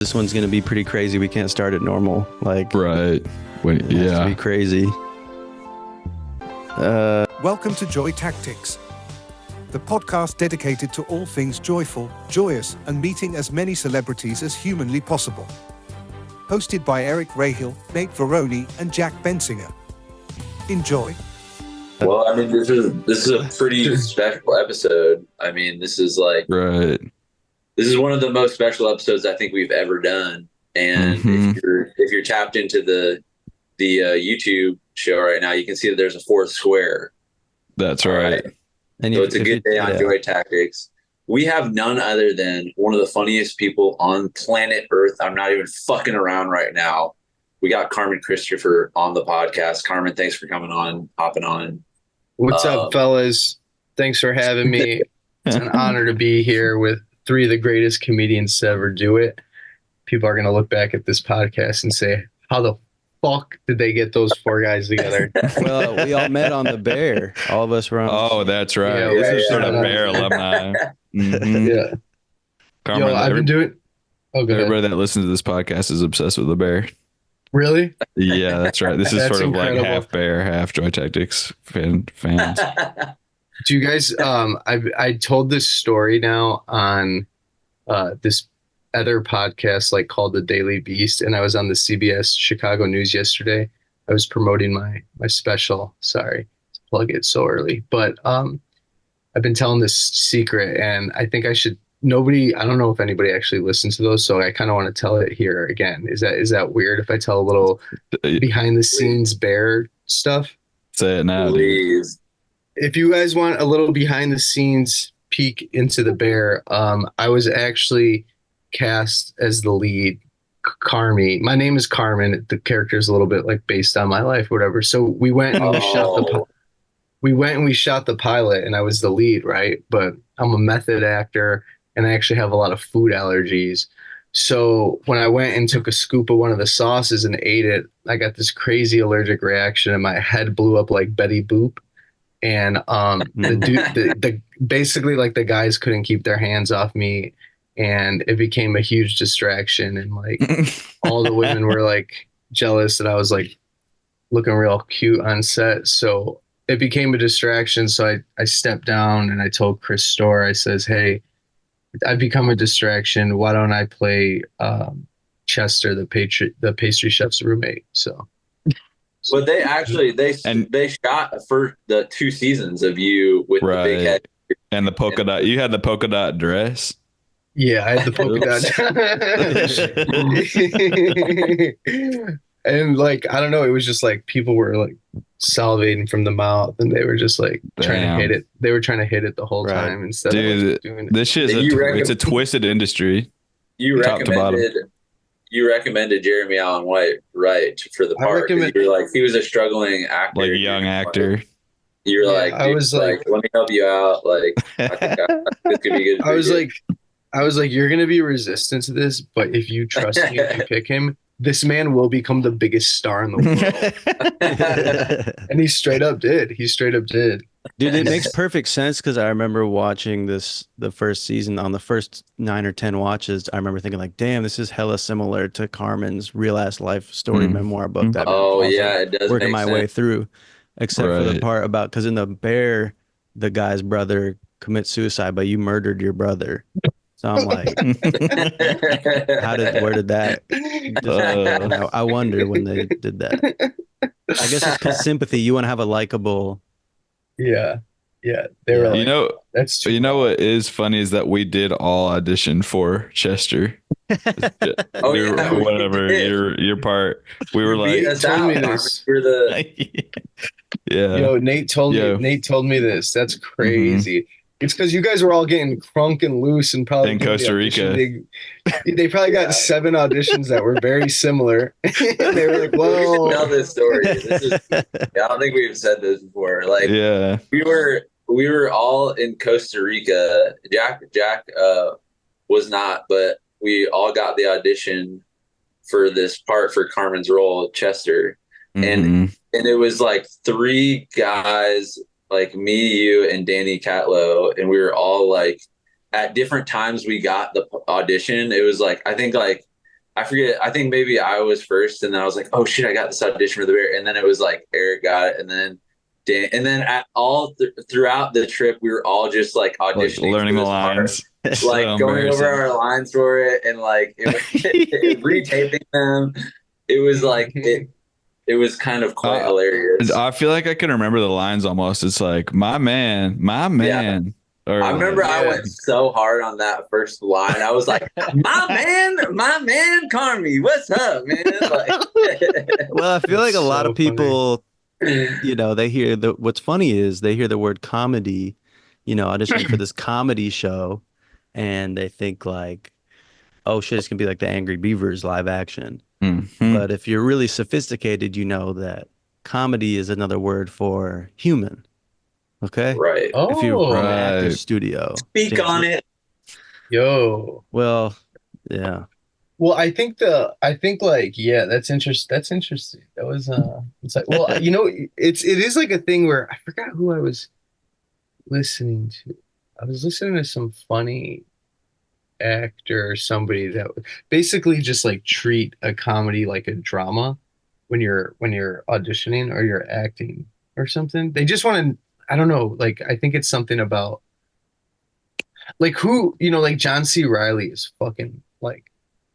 This one's gonna be pretty crazy. We can't start it normal. Like, right. It has to be crazy. Welcome to Joy Tactics, the podcast dedicated to all things joyful, joyous, and meeting as many celebrities as humanly possible. Hosted by Eric Rahill, Nate Veroni, and Jack Bensinger. Enjoy. Well, I mean, this is a pretty special episode. I mean, this is like This is one of the most special episodes I think we've ever done. And if you're tapped into the YouTube show right now, you can see that there's a fourth square. That's right. And so it's a good day on Joy Tactics. We have none other than one of the funniest people on planet Earth. I'm not even fucking around right now. We got Carmen Christopher on the podcast. Carmen, thanks for coming on, hopping on. What's up, fellas? Thanks for having me. It's an honor to be here with three of the greatest comedians to ever do it. People are going to look back at this podcast and say, how the fuck did they get those four guys together? Well, we all met on the Bear. All of us were on. Oh, that's right. Yeah, this is sort of Bear alumni. Yeah. Carmen, Yo, I've been doing. Oh, go everybody ahead. that listens to this podcast is obsessed with the Bear. Really? Yeah, that's right. This is That's sort of incredible. like half Bear, half Joy Tactics fans. Do you guys? I told this story now on this other podcast like called The Daily Beast, and I was on the CBS Chicago News yesterday. I was promoting my special. Sorry to plug it so early, but I've been telling this secret, and I think I should. I don't know if anybody actually listens to those, so I kind of want to tell it here again. Is that weird if I tell a little behind the scenes Bear stuff? Say it now, dude. Please. If you guys want a little behind the scenes peek into the Bear, I was actually cast as the lead, Carmi. My name is Carmen. The character is a little bit like based on my life, whatever. So we went and we shot the pilot, and I was the lead, right? But I'm a method actor, and I actually have a lot of food allergies. So when I went and took a scoop of one of the sauces and ate it, I got this crazy allergic reaction, and my head blew up like Betty Boop. And basically like the guys couldn't keep their hands off me, and it became a huge distraction, and like all the women were like jealous that I was like looking real cute on set. So it became a distraction. So I stepped down, and I told Chris Storr, I says, hey, I've become a distraction. Why don't I play Chester, the pastry chef's roommate? So But they actually they shot for the 2 seasons of you with the big head and the polka dot. You had the polka dot dress. yeah, I had the polka dot. And like, I don't know, it was just like people were like salivating from the mouth, and they were just like trying to hit it. They were trying to hit it the whole time instead of like, doing it. This shit it's a twisted industry. You recommended Jeremy Allen White, right, for the part. You were like, he was a struggling actor, like a young actor. You were like, I was like, let me help you out. Like, I think this could be good. I was like, you're gonna be resistant to this, but if you trust me, if you pick him, this man will become the biggest star in the world. And he straight up did. Dude, it makes perfect sense, because I remember watching the first season. On the first 9 or 10 watches, I remember thinking like, damn, this is hella similar to Carmen's real ass life story memoir book. That it does working make my sense. way through, except for the part about, because in the Bear, the guy's brother commits suicide, but you murdered your brother. So I'm like, where did that? I wonder when they did that. I guess it's because sympathy. You want to have a likable. Yeah. They were like, that's true. You know what is funny is that we did all audition for Chester. Whatever your part. We were like, told me this. Yeah. Yo, Nate told me this. That's crazy. It's because you guys were all getting crunk and loose, and probably in Costa Rica. They probably got 7 auditions that were very similar. They were like, "Whoa!" We should tell this story. I don't think we've said this before. Like, we were all in Costa Rica. Jack was not, but we all got the audition for this part for Carmen's role, Chester, and it was like 3 guys. Like me, you, and Danny Catlow, and we were all like, at different times we got the audition. It was like, I think like I forget. I think maybe I was first, and then I was like, "Oh shit, I got this audition for the bear." And then it was like Eric got it, and then Dan, and then throughout the trip, we were all just like Like auditioning learning for the this part, lines. like So going over embarrassing. our lines for it, and like retaping them. It was like it was kind of quite hilarious. I feel like I can remember the lines almost. It's like, my man, my Yeah. man. Or I remember like, I went so hard on that first line. I was like, my man, Carmi, what's up, man?" Like, Well, I feel like a lot so of people, they hear what's funny is they hear the word comedy, auditioning for this comedy show, and they think like, oh shit, it's gonna be like the Angry Beavers live action. mhm. But if you're really sophisticated, you know that comedy is another word for human. Okay? right. If you're in Oh, an actor's Right. studio. Speak on it. yo. Well, yeah. Well, I think like, yeah, that's interesting. That's interesting. That was it's like, well, it is like a thing where I forgot who I was listening to. I was listening to some funny actor or somebody that would basically just like treat a comedy like a drama when you're auditioning or you're acting or something. They just want to, I don't know, like I think it's something about like who, like John C. Riley is fucking like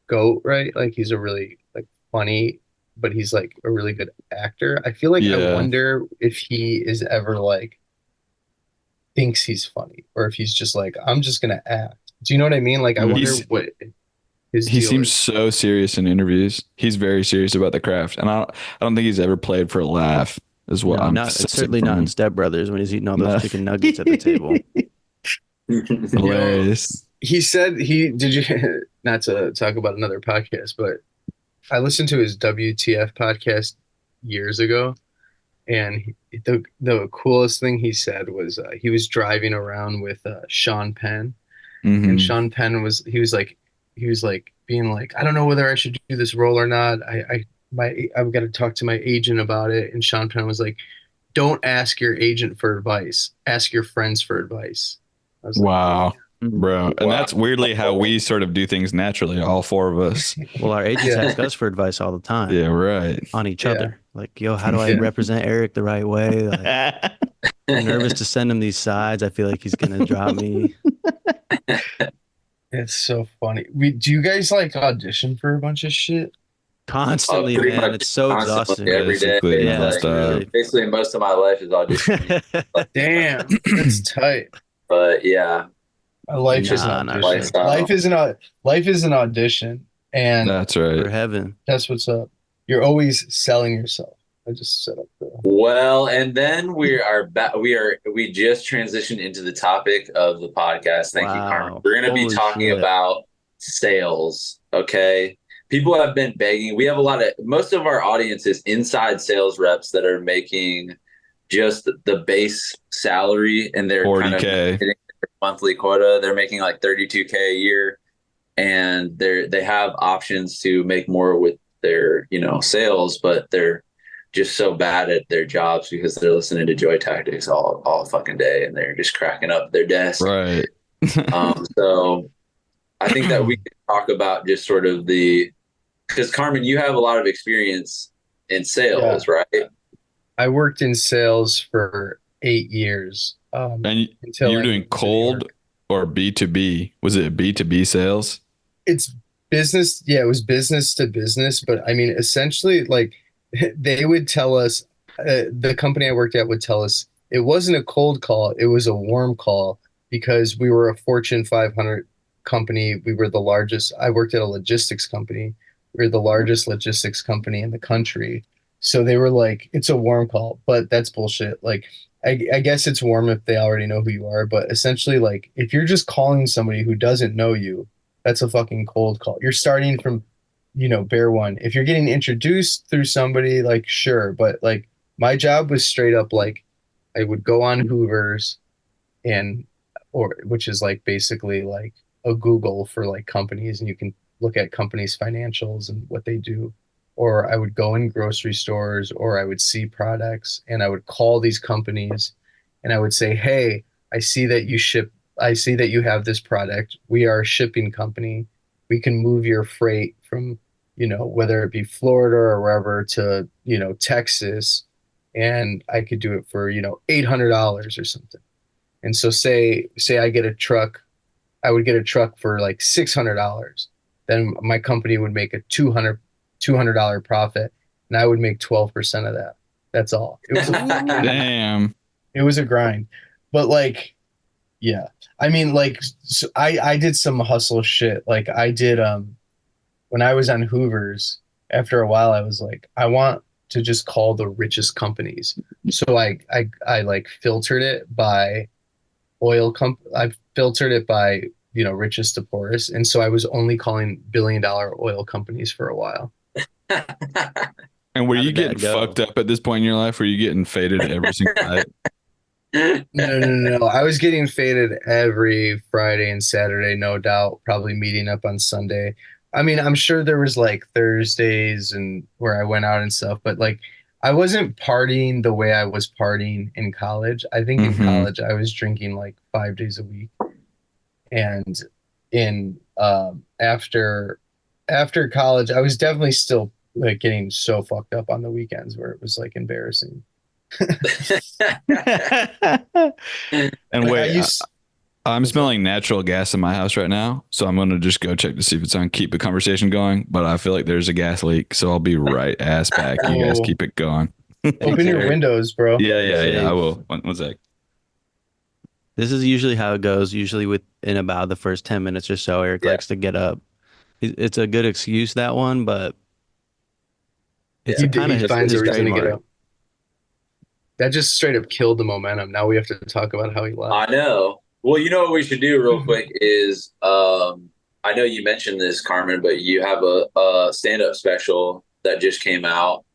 goat, right? Like he's a really like funny, but he's like a really good actor. I feel like I Yeah. wonder if he is ever like thinks he's funny or if he's just like, I'm just gonna act. Do you know what I mean? Like I wonder He's what his he deal seems is. so serious in interviews. He's very serious about the craft. And I don't think he's ever played for a laugh, is what No, I'm not it's sensing certainly from not in him. Step Brothers when he's eating all those No. chicken nuggets at the table. Yo, Hilarious. he said he did you not to talk about another podcast, but I listened to his WTF podcast years ago, and the coolest thing he said was he was driving around with Sean Penn, and Hmm. Sean Penn he was like being like, I don't know whether I should do this role or not. I've got to talk to my agent about it, and Sean Penn was like, don't ask your agent for advice, ask your friends for advice. I was like, Wow. Bro. And Wow. that's weirdly how we sort of do things naturally, all four of us. Well, our agents yeah, ask us for advice all the time Yeah, right. on each yeah, other. Like, yo, how do I yeah. represent Eric the right way? Like, I'm nervous to send him these sides. I feel like he's gonna drop me It's so funny. Do you guys like audition for a bunch of shit? constantly, Pretty man. much It's so constantly exhausting. every day. Basically Yeah, Like it's nonstop. really. basically most of my life is auditioning. Damn, that's tight. But yeah, Life is just an Nah, not really. audition. lifestyle. Life is an audition, and That's right. For heaven. that's what's up. You're always selling yourself. I just set up the. Well, and then we are back. We just transitioned into the topic of the podcast. Thank you, Carmen. Wow. We're going to be Holy talking shit. about sales. Okay. People have been begging. We have most of our audience is inside sales reps that are making just the base salary, and they're kind of 40K. hitting their monthly quota. They're making like 32K a year, and they have options to make more with their, sales, but they're just so bad at their jobs because they're listening to Joy Tactics all fucking day, and they're just cracking up their desk. Right. So I think that we could talk about just sort of because Carmen, you have a lot of experience in sales, right? I worked in sales for 8 years. And Until you're I doing moved to New cold York. or B2B? Was it B2B sales? It's business. Yeah, it was business to business. But I mean, essentially, like they would tell us, the company I worked at would tell us it wasn't a cold call, it was a warm call because we were a Fortune 500 company. We were the largest. I worked at a logistics company. We were the largest logistics company in the country. So they were like, it's a warm call, but that's bullshit. Like, I guess it's warm if they already know who you are, but essentially, like, if you're just calling somebody who doesn't know you, that's a fucking cold call. You're starting from, bear one. If you're getting introduced through somebody, like, sure, but like, my job was straight up like, I would go on Hoover's and, or which is like basically like a Google for like companies, and you can look at companies' financials and what they do. Or I would go in grocery stores, or I would see products and I would call these companies and I would say, hey, I see that you ship, I see that you have this product. We are a shipping company. We can move your freight from whether it be Florida or wherever to, Texas, and I could do it for, $800 or something. And so say I get a truck, I would get a truck for like $600. Then my company would make a $200 profit, and I would make 12% of that. That's all. It was damn. It was a grind, but like, yeah. I mean, like, so I did some hustle shit. Like I did when I was on Hoover's. After a while, I was like, I want to just call the richest companies. So I like filtered it by I filtered it by, richest to poorest. And so I was only calling $1 billion oil companies for a while. And were you getting fucked up at this point in your life? Were you getting faded every single night? No. I was getting faded every Friday and Saturday, no doubt, probably meeting up on Sunday. I mean, I'm sure there was like Thursdays and where I went out and stuff, but like I wasn't partying the way I was partying in college. I think in college I was drinking like 5 days a week. And in after college, I was definitely still like getting so fucked up on the weekends where it was like embarrassing. And wait, I'm smelling natural gas in my house right now, so I'm gonna just go check to see if it's on. Keep the conversation going, but I feel like there's a gas leak, so I'll be right ass back. You guys keep it going. Open your windows, bro. Yeah. I will. One sec. This is usually how it goes. Usually within about the first 10 minutes or so, Eric likes to get up. It's a good excuse, that one, but it's kind of finds a his reason to get trademark. up. That just straight up killed the momentum. Now we have to talk about how he left. I know. Well, you know what we should do real quick is, I know you mentioned this, Carmen, but you have a stand-up special that just came out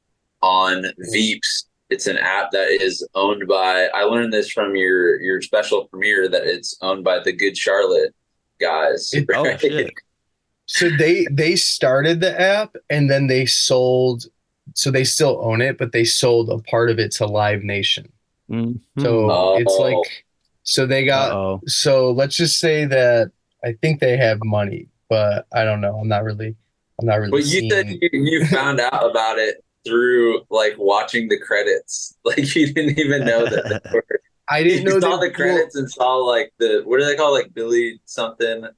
on Veeps. It's an app that is owned by, I learned this from your special premiere, that it's owned by the Good Charlotte guys. Oh, shit. So they started the app and then they sold, so they still own it, but they sold a part of it to Live Nation. Mm-hmm. So it's like, so they got, so let's just say that I think they have money, but I don't know. I'm not really. But you said you found out about it through like watching the credits. Like you didn't even know that they were. I didn't know. You saw the credits and saw like what do they call, like Billy something?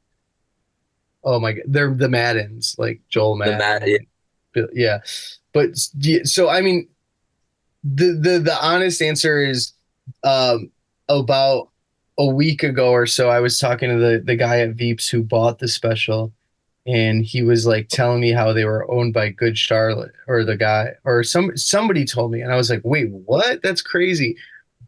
Oh my God, they're the Maddens, like Joel Madden. Yeah. But so I mean, the honest answer is, about a week ago or so, I was talking to the guy at Veeps who bought the special, and he was like telling me how they were owned by Good Charlotte, or the guy, or somebody told me, and I was like, wait, what? That's crazy.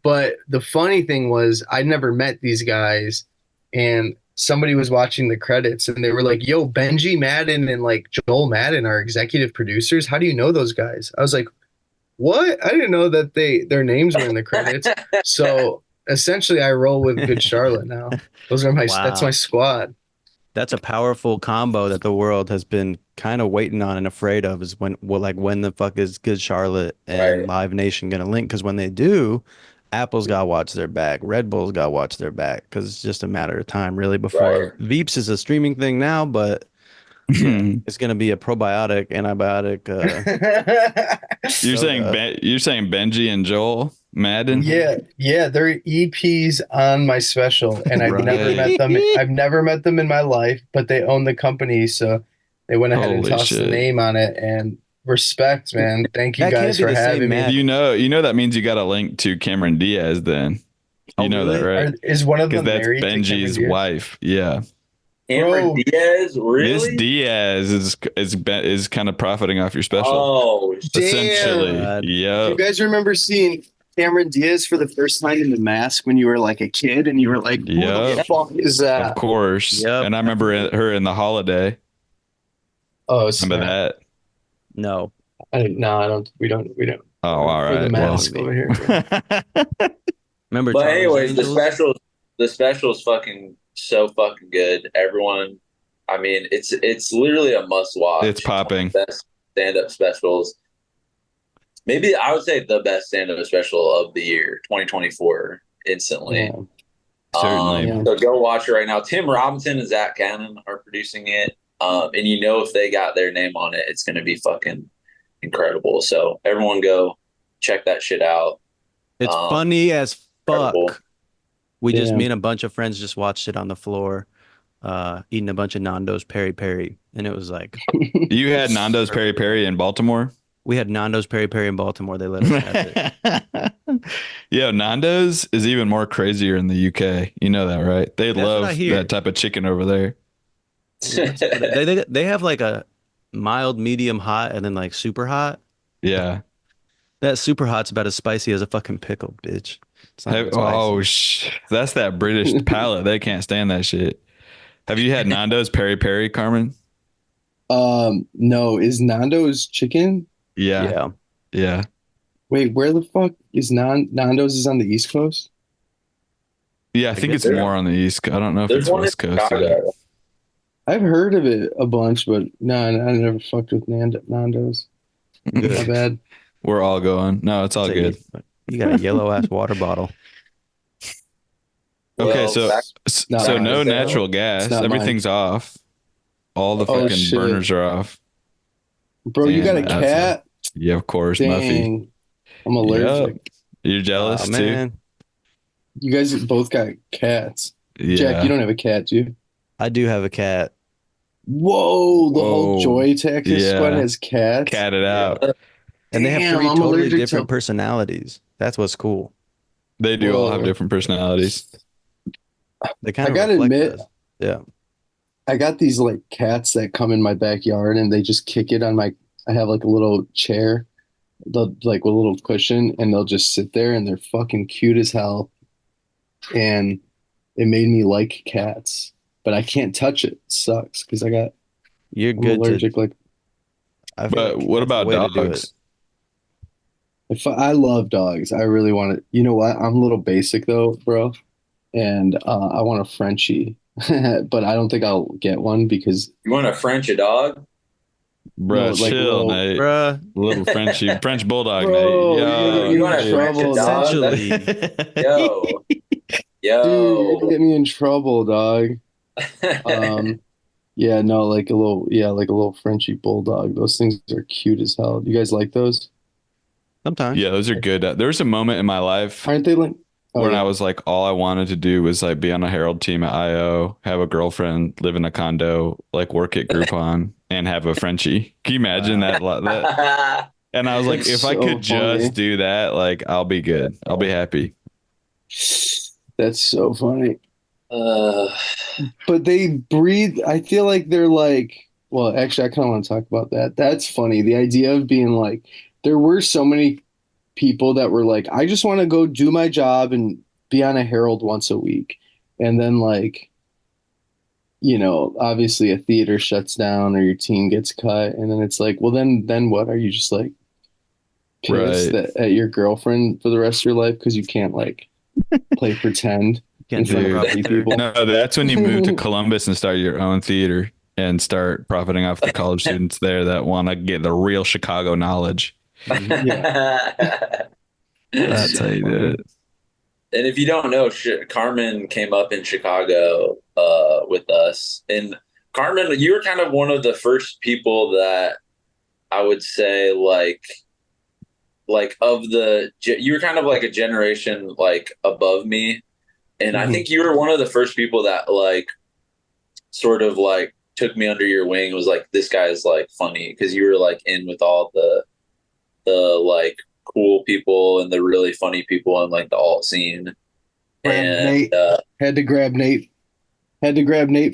But the funny thing was, I'd never met these guys, and somebody was watching the credits and they were like, yo, Benji Madden and like Joel Madden are executive producers. How do you know those guys? I was like, what? I didn't know that their names were in the credits. So essentially I roll with Good Charlotte now. Those are that's my squad. That's a powerful combo that the world has been kind of waiting on and afraid of, is when the fuck is Good Charlotte and Live Nation going to link? Because when they do, Apple's got to watch their back. Red Bull's got to watch their back, because it's just a matter of time, really, before Veeps is a streaming thing now, but it's going to be a probiotic, antibiotic. You're saying Benji and Joel Madden? Yeah, they're EPs on my special, and I've never met them. I've never met them in my life, but they own the company, so they went ahead and tossed the name on it. And respect, man. Thank you guys for having me. You know that means you got a link to Cameron Diaz then. You know that, right? Is one of them married to Benji's wife? Yeah. Cameron Diaz, really? Miss Diaz is kind of profiting off your special. Oh, essentially. Yeah. You guys remember seeing Cameron Diaz for the first time in The Mask when you were like a kid, and you were like, "Who the fuck is that?" Of course. Yep. And I remember her in The Holiday. Oh, remember that? No. I don't. We don't. Oh, all right. The Mask over here. Remember? But anyways, the special's fucking so fucking good. Everyone, I mean, it's literally a must watch. It's popping. Best stand-up specials. Maybe I would say the best stand-up special of the year, 2024, instantly. Certainly. So go watch it right now. Tim Robinson and Zach Cannon are producing it. And you know, if they got their name on it, it's going to be fucking incredible. So everyone go check that shit out. It's funny as fuck. Incredible. Me and a bunch of friends just watched it on the floor, eating a bunch of Nando's peri peri, and it was like You had Nando's peri peri in Baltimore? we had Nando's peri peri in Baltimore. They let us have it. Yeah, Nando's is even more crazier in the UK. You know that, right? They love that type of chicken over there. They have like a mild, medium, hot, and then like super hot. Yeah. That super hot's about as spicy as a fucking pickle, bitch. It's not spicy. That's that British palate. They can't stand that shit. Have you had Nando's peri peri, Carmen? No. Is Nando's chicken? Yeah. Wait, where the fuck is Nando's is on the East Coast? Yeah, I think it's more on the East Coast. I don't know if it's West Coast. I've heard of it a bunch, but no, I never fucked with Nando's. My bad. We're all going. No, it's all good. You got a yellow ass water bottle. Okay, so no natural gas. Everything's off. All the fucking burners are off. Bro, you got a cat? Yeah, of course, Muffy. I'm allergic. Yep. You're jealous too? You guys both got cats. Yeah. Jack, you don't have a cat, do you? I do have a cat. Whoa, the whole Joy Tactics squad has cats. Cat it out. And they have 3 totally different personalities. That's what's cool. They do all have different personalities. They kind of I gotta admit, yeah. I got these like cats that come in my backyard and they just kick it on I have like a little chair, like with a little cushion, and they'll just sit there and they're fucking cute as hell. And it made me like cats, but I can't touch it. It sucks because I'm allergic. But what about dogs? I love dogs. I really want to. You know what? I'm a little basic though, bro, and I want a Frenchie, but I don't think I'll get one because you want to French a dog. Bro, no, chill, Nate. Bruh. Little Frenchie, French bulldog, bro, Nate. You want to French a dog? Yo. Dude, you're get me in trouble, dog. Yeah, no, like a little Frenchie bulldog. Those things are cute as hell. Do you guys like those? Sometimes. Yeah, those are good. There was a moment in my life Aren't they like when I was like, all I wanted to do was like be on a Herald team at IO, have a girlfriend, live in a condo, like work at Groupon, and have a Frenchie. Can you imagine that? And I was like, if I could just do that, like I'll be good. I'll be happy. That's so funny. But they breathe. I feel like they're like, well, actually, I kind of want to talk about that. That's funny. The idea of being like, there were so many people that were like, I just want to go do my job and be on a Herald once a week. And then like, you know, obviously a theater shuts down or your team gets cut. And then it's like, well, then what? Are you just like pissed at your girlfriend for the rest of your life because you can't like play pretend in front of people? No, that's when you move to Columbus and start your own theater and start profiting off the college students there that want to get the real Chicago knowledge. Yeah. That's how you do it. And if you don't know, Carmen came up in Chicago with us. And Carmen, you were kind of one of the first people that I would say like you were kind of like a generation like above me. And I think you were one of the first people that like sort of like took me under your wing. It was like, this guy's like funny because you were like in with all the like cool people and the really funny people in like the alt scene. And Nate, had to grab Nate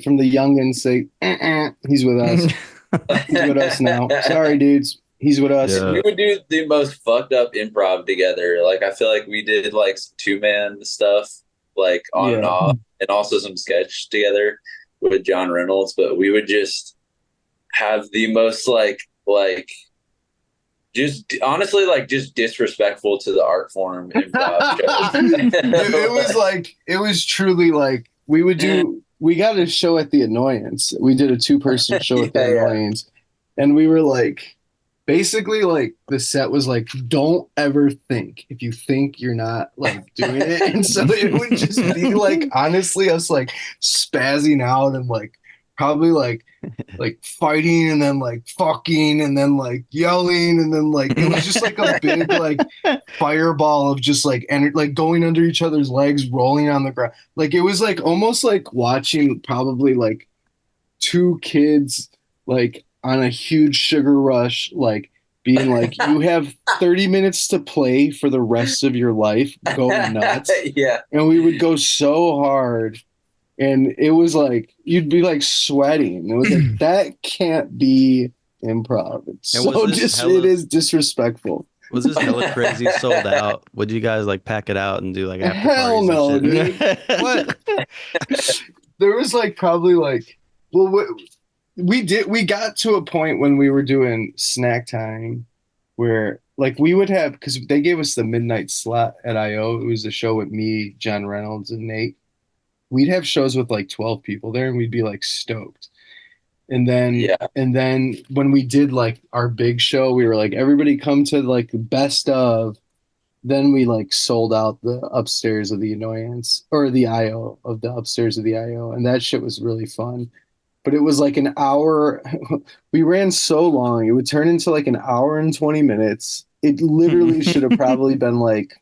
from the young and say, he's with us. He's with us now. Sorry, dudes. He's with us. Yeah. We would do the most fucked up improv together. Like, I feel like we did like some 2-man stuff, like on and off, and also some sketch together with John Reynolds. But we would just have the most like just honestly like just disrespectful to the art form improv shows. It was truly like we got a show at the Annoyance. We did a 2-person show at the Annoyance, and we were like, basically like the set was like, don't ever think, if you think you're not like doing it. And so it would just be like, honestly, us like spazzing out and like probably like fighting and then like fucking and then like yelling and then like it was just like a big like fireball of just like like going under each other's legs, rolling on the ground. Like it was like almost like watching probably like two kids like on a huge sugar rush, like being like, you have 30 minutes to play for the rest of your life. Go nuts. Yeah. And we would go so hard. And it was like, you'd be like sweating. It was like, that can't be improv. It's it is disrespectful. Was this hella crazy sold out? Would you guys like pack it out and do like after Hell no, dude. What? There was like probably like, well, we got to a point when we were doing snack time where like we would have, because they gave us the midnight slot at IO. It was a show with me, John Reynolds, and Nate. We'd have shows with like 12 people there and we'd be like stoked. And then when we did like our big show, we were like, everybody come to like the best of. Then we like sold out the upstairs of the Annoyance, or the IO of the upstairs of the IO. And that shit was really fun. But it was like an hour. We ran so long. It would turn into like an hour and 20 minutes. It literally should have probably been like,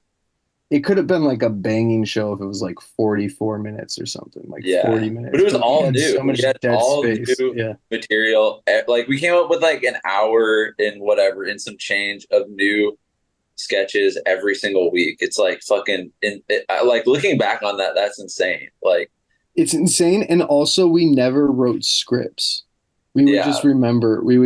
it could have been like a banging show if it was like 44 minutes or something, like 40 minutes. But it was all new. So much we had dead all space. new material. Like we came up with like an hour and whatever and some change of new sketches every single week. It's like fucking, like looking back on that, that's insane. Like, it's insane. And also we never wrote scripts. We would just remember, you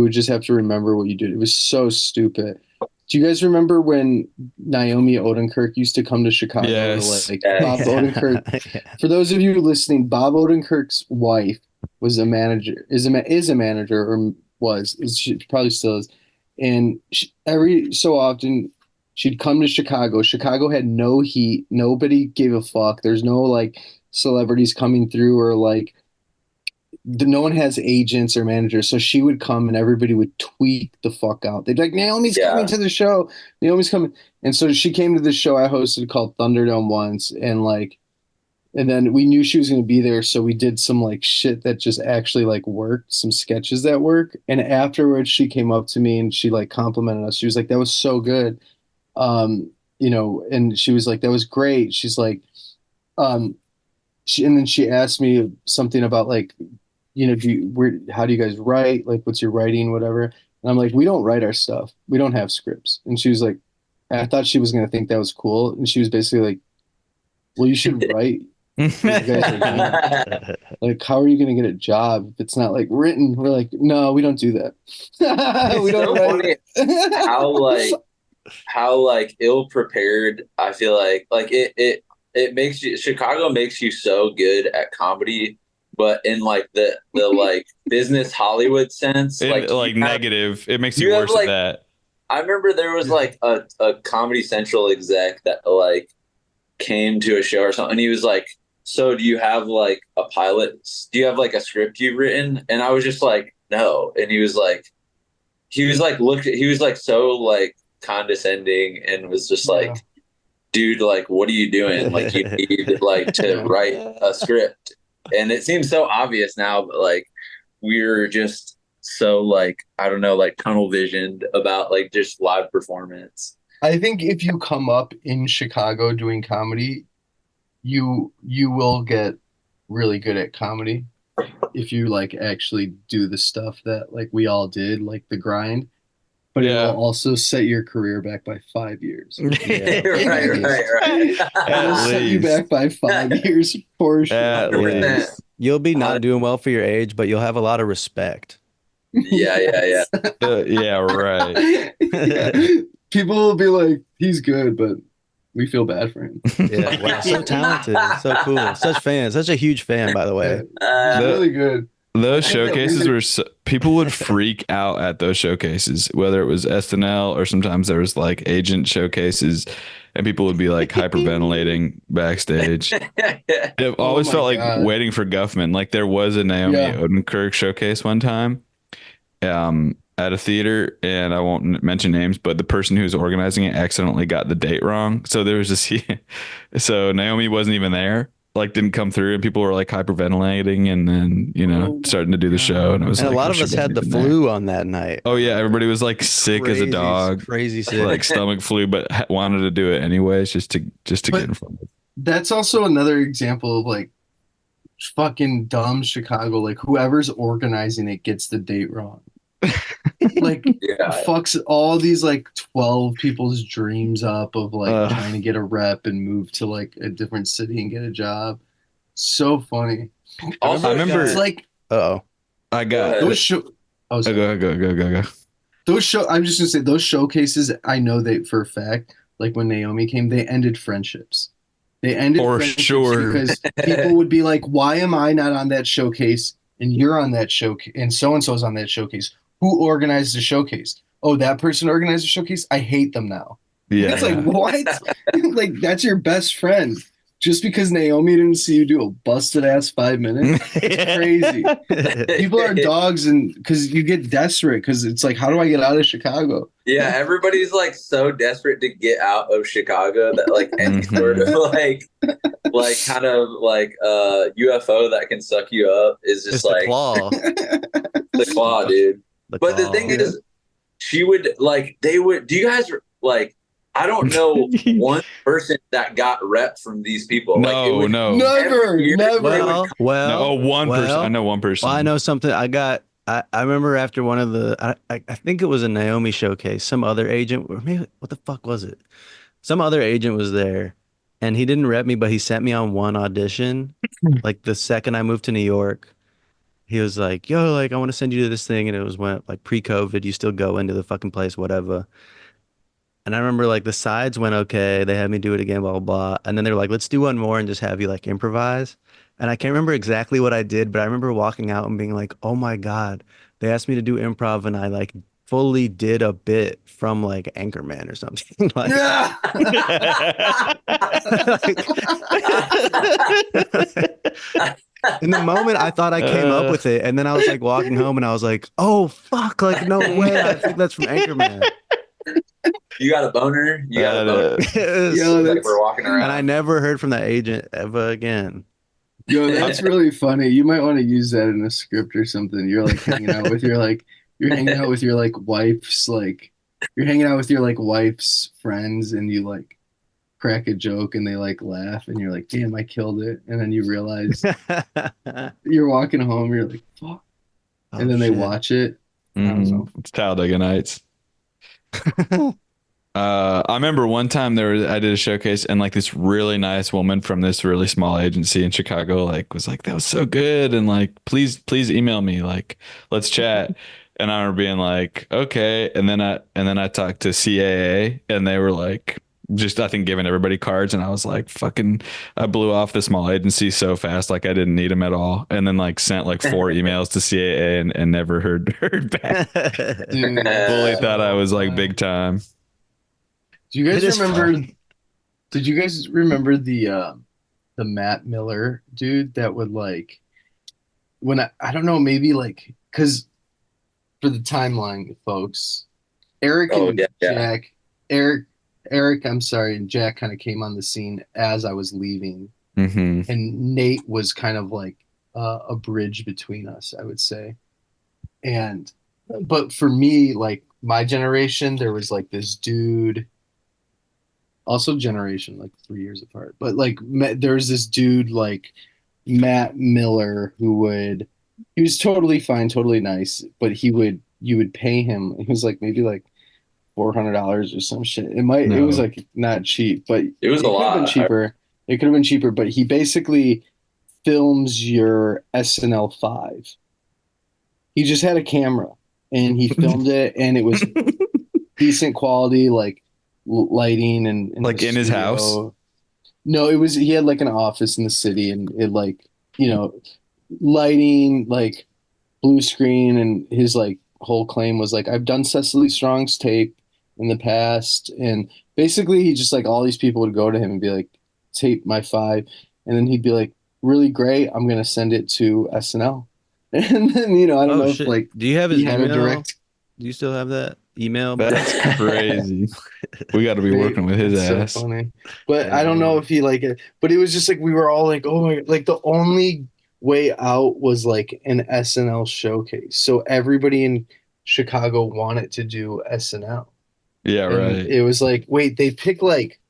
would just have to remember what you did. It was so stupid. Do you guys remember when Naomi Odenkirk used to come to Chicago? Yes. Bob Odenkirk. For those of you listening, Bob Odenkirk's wife was a manager, is a manager, or she probably still is. And every so often she'd come to Chicago. Chicago had no heat. Nobody gave a fuck. There's no like celebrities coming through, or like no one has agents or managers. So she would come and everybody would tweet the fuck out. They'd be like, Naomi's coming to the show. Naomi's coming. And so she came to the show I hosted called Thunderdome once. And then we knew she was going to be there. So we did some like shit that just actually like worked, some sketches that work. And afterwards she came up to me and she like complimented us. She was like, that was so good. And she was like, that was great. She's like, and then she asked me something about like, how do you guys write? Like, what's your writing, whatever? And I'm like, we don't write our stuff. We don't have scripts. And she was like, I thought she was going to think that was cool. And she was basically like, well, you should write. You guys are like, how are you going to get a job if it's not like written? We're like, no, we don't do that. We don't write. how ill prepared I feel like it makes you, Chicago makes you so good at comedy, but in like the like business Hollywood sense, negative, it makes you worse at that. I remember there was like a Comedy Central exec that like came to a show or something, and he was like, so do you have like a pilot? Do you have like a script you've written? And I was just like, no. And he was like so like condescending and was just like, dude, like, what are you doing? Like, you need like to write a script. And it seems so obvious now, but like we're just so like, I don't know, like tunnel visioned about like just live performance. I think if you come up in Chicago doing comedy, you will get really good at comedy if you like actually do the stuff that like we all did, like the grind. But it will also set your career back by 5 years. Right. It'll set you back by 5 years for sure. You'll be not doing well for your age, but you'll have a lot of respect. Yeah. Right. People will be like, he's good, but we feel bad for him. Yeah, wow, so talented, so cool, such fans, such a huge fan, by the way. Really good. Those showcases were people would freak out at those showcases, whether it was SNL or sometimes there was like agent showcases, and people would be like hyperventilating backstage. It always felt like waiting for Guffman. Like there was a Naomi Odenkirk showcase one time at a theater, and I won't mention names, but the person who was organizing it accidentally got the date wrong. So there was this, so Naomi wasn't even there. like didn't come through, and people were like hyperventilating, and then starting to do the show, and it was and like a lot of us had the flu on that night. Oh yeah, everybody was like sick as a dog, crazy sick, like stomach flu, but wanted to do it anyways, just to get in front of it. That's also another example of like fucking dumb Chicago. Like whoever's organizing it gets the date wrong. Like fucks all these like 12 people's dreams up of like trying to get a rep and move to like a different city and get a job. So funny. Also, I remember it's like I got those show. Oh, go. Those show. I'm just gonna say those showcases. I know they for a fact. Like when Naomi came, they ended friendships. They ended for friendships sure because people would be like, "Why am I not on that showcase? And you're on that showcase, and so is on that showcase. Who organized the showcase? Oh, that person organized the showcase. I hate them now." Yeah, it's like what? Like that's your best friend. Just because Naomi didn't see you do a busted ass 5 minutes, it's crazy. People are dogs, and because you get desperate, because it's like, how do I get out of Chicago? Yeah, everybody's like so desperate to get out of Chicago that like any sort of like kind of like UFO that can suck you up is just it's like the claw, the claw, dude. But the thing is, she would like they would. Do you guys like? I don't know one person that got rep from these people. No, like, never. One person. I know one person. Well, I know something. I remember after one of the, I think it was a Naomi showcase. Some other agent, or maybe what the fuck was it? Some other agent was there, and he didn't rep me, but he sent me on one audition. Like the second I moved to New York, he was like, "Yo, like I want to send you to this thing," and it was when like pre-COVID, you still go into the fucking place, whatever. And I remember like the sides went okay. They had me do it again, blah, blah, blah. And then they were like, let's do one more and just have you like improvise. And I can't remember exactly what I did, but I remember walking out and being like, oh my God, they asked me to do improv and I like fully did a bit from like Anchorman or something. Like, in the moment, I thought I came up with it. And then I was like walking home and I was like, oh, fuck, like no way. I think that's from Anchorman. You got a boner? You got a boner? Yo, like we're walking around. And I never heard from that agent ever again. Yo, that's really funny. You might want to use that in a script or something. You're like hanging out with your like you're hanging out with your like wife's like you're hanging out with your like wife's friends and you like crack a joke and they like laugh and you're like, damn, I killed it. And then you realize you're walking home, you're like, fuck. And then they watch it. I don't know. It's Talladega Nights. I remember one time I did a showcase and like this really nice woman from this really small agency in Chicago like was like, that was so good, and like please email me, like let's chat. And I remember being like, okay. And then I talked to CAA and they were like just I think giving everybody cards, and I was like fucking I blew off the small agency so fast like I didn't need them at all, and then like sent like 4 emails to CAA and never heard back. Dude, fully thought I was like big time. Do you guys remember? Did you guys remember the Matt Miller dude that would like when I don't know, maybe like because for the timeline, folks, Eric and Jack, Eric, I'm sorry, and Jack kind of came on the scene as I was leaving, and Nate was kind of like a bridge between us, I would say. But for me, like my generation, there was like this dude. Also generation like 3 years apart, but like there's this dude like Matt Miller he was totally fine, totally nice, but you would pay him, he was like maybe like $400 or some shit. It was like not cheap, but it was a lot. It could have been cheaper, but he basically films your SNL 5. He just had a camera and he filmed it, and it was decent quality, like lighting and like in his house. No, he had like an office in the city, and it like, lighting, like blue screen, and his like whole claim was like, I've done Cecily Strong's tape in the past, and basically he just like all these people would go to him and be like, tape my 5, and then he'd be like, really great, I'm gonna send it to SNL. And then I don't know if like do you have his email? Do you still have that? email. That's crazy. We got to be working with his ass. So funny. But I don't know if he like it. But it was just like we were all like, oh my, like the only way out was like an SNL showcase. So everybody in Chicago wanted to do SNL. Yeah, and right. It was like, wait, they pick like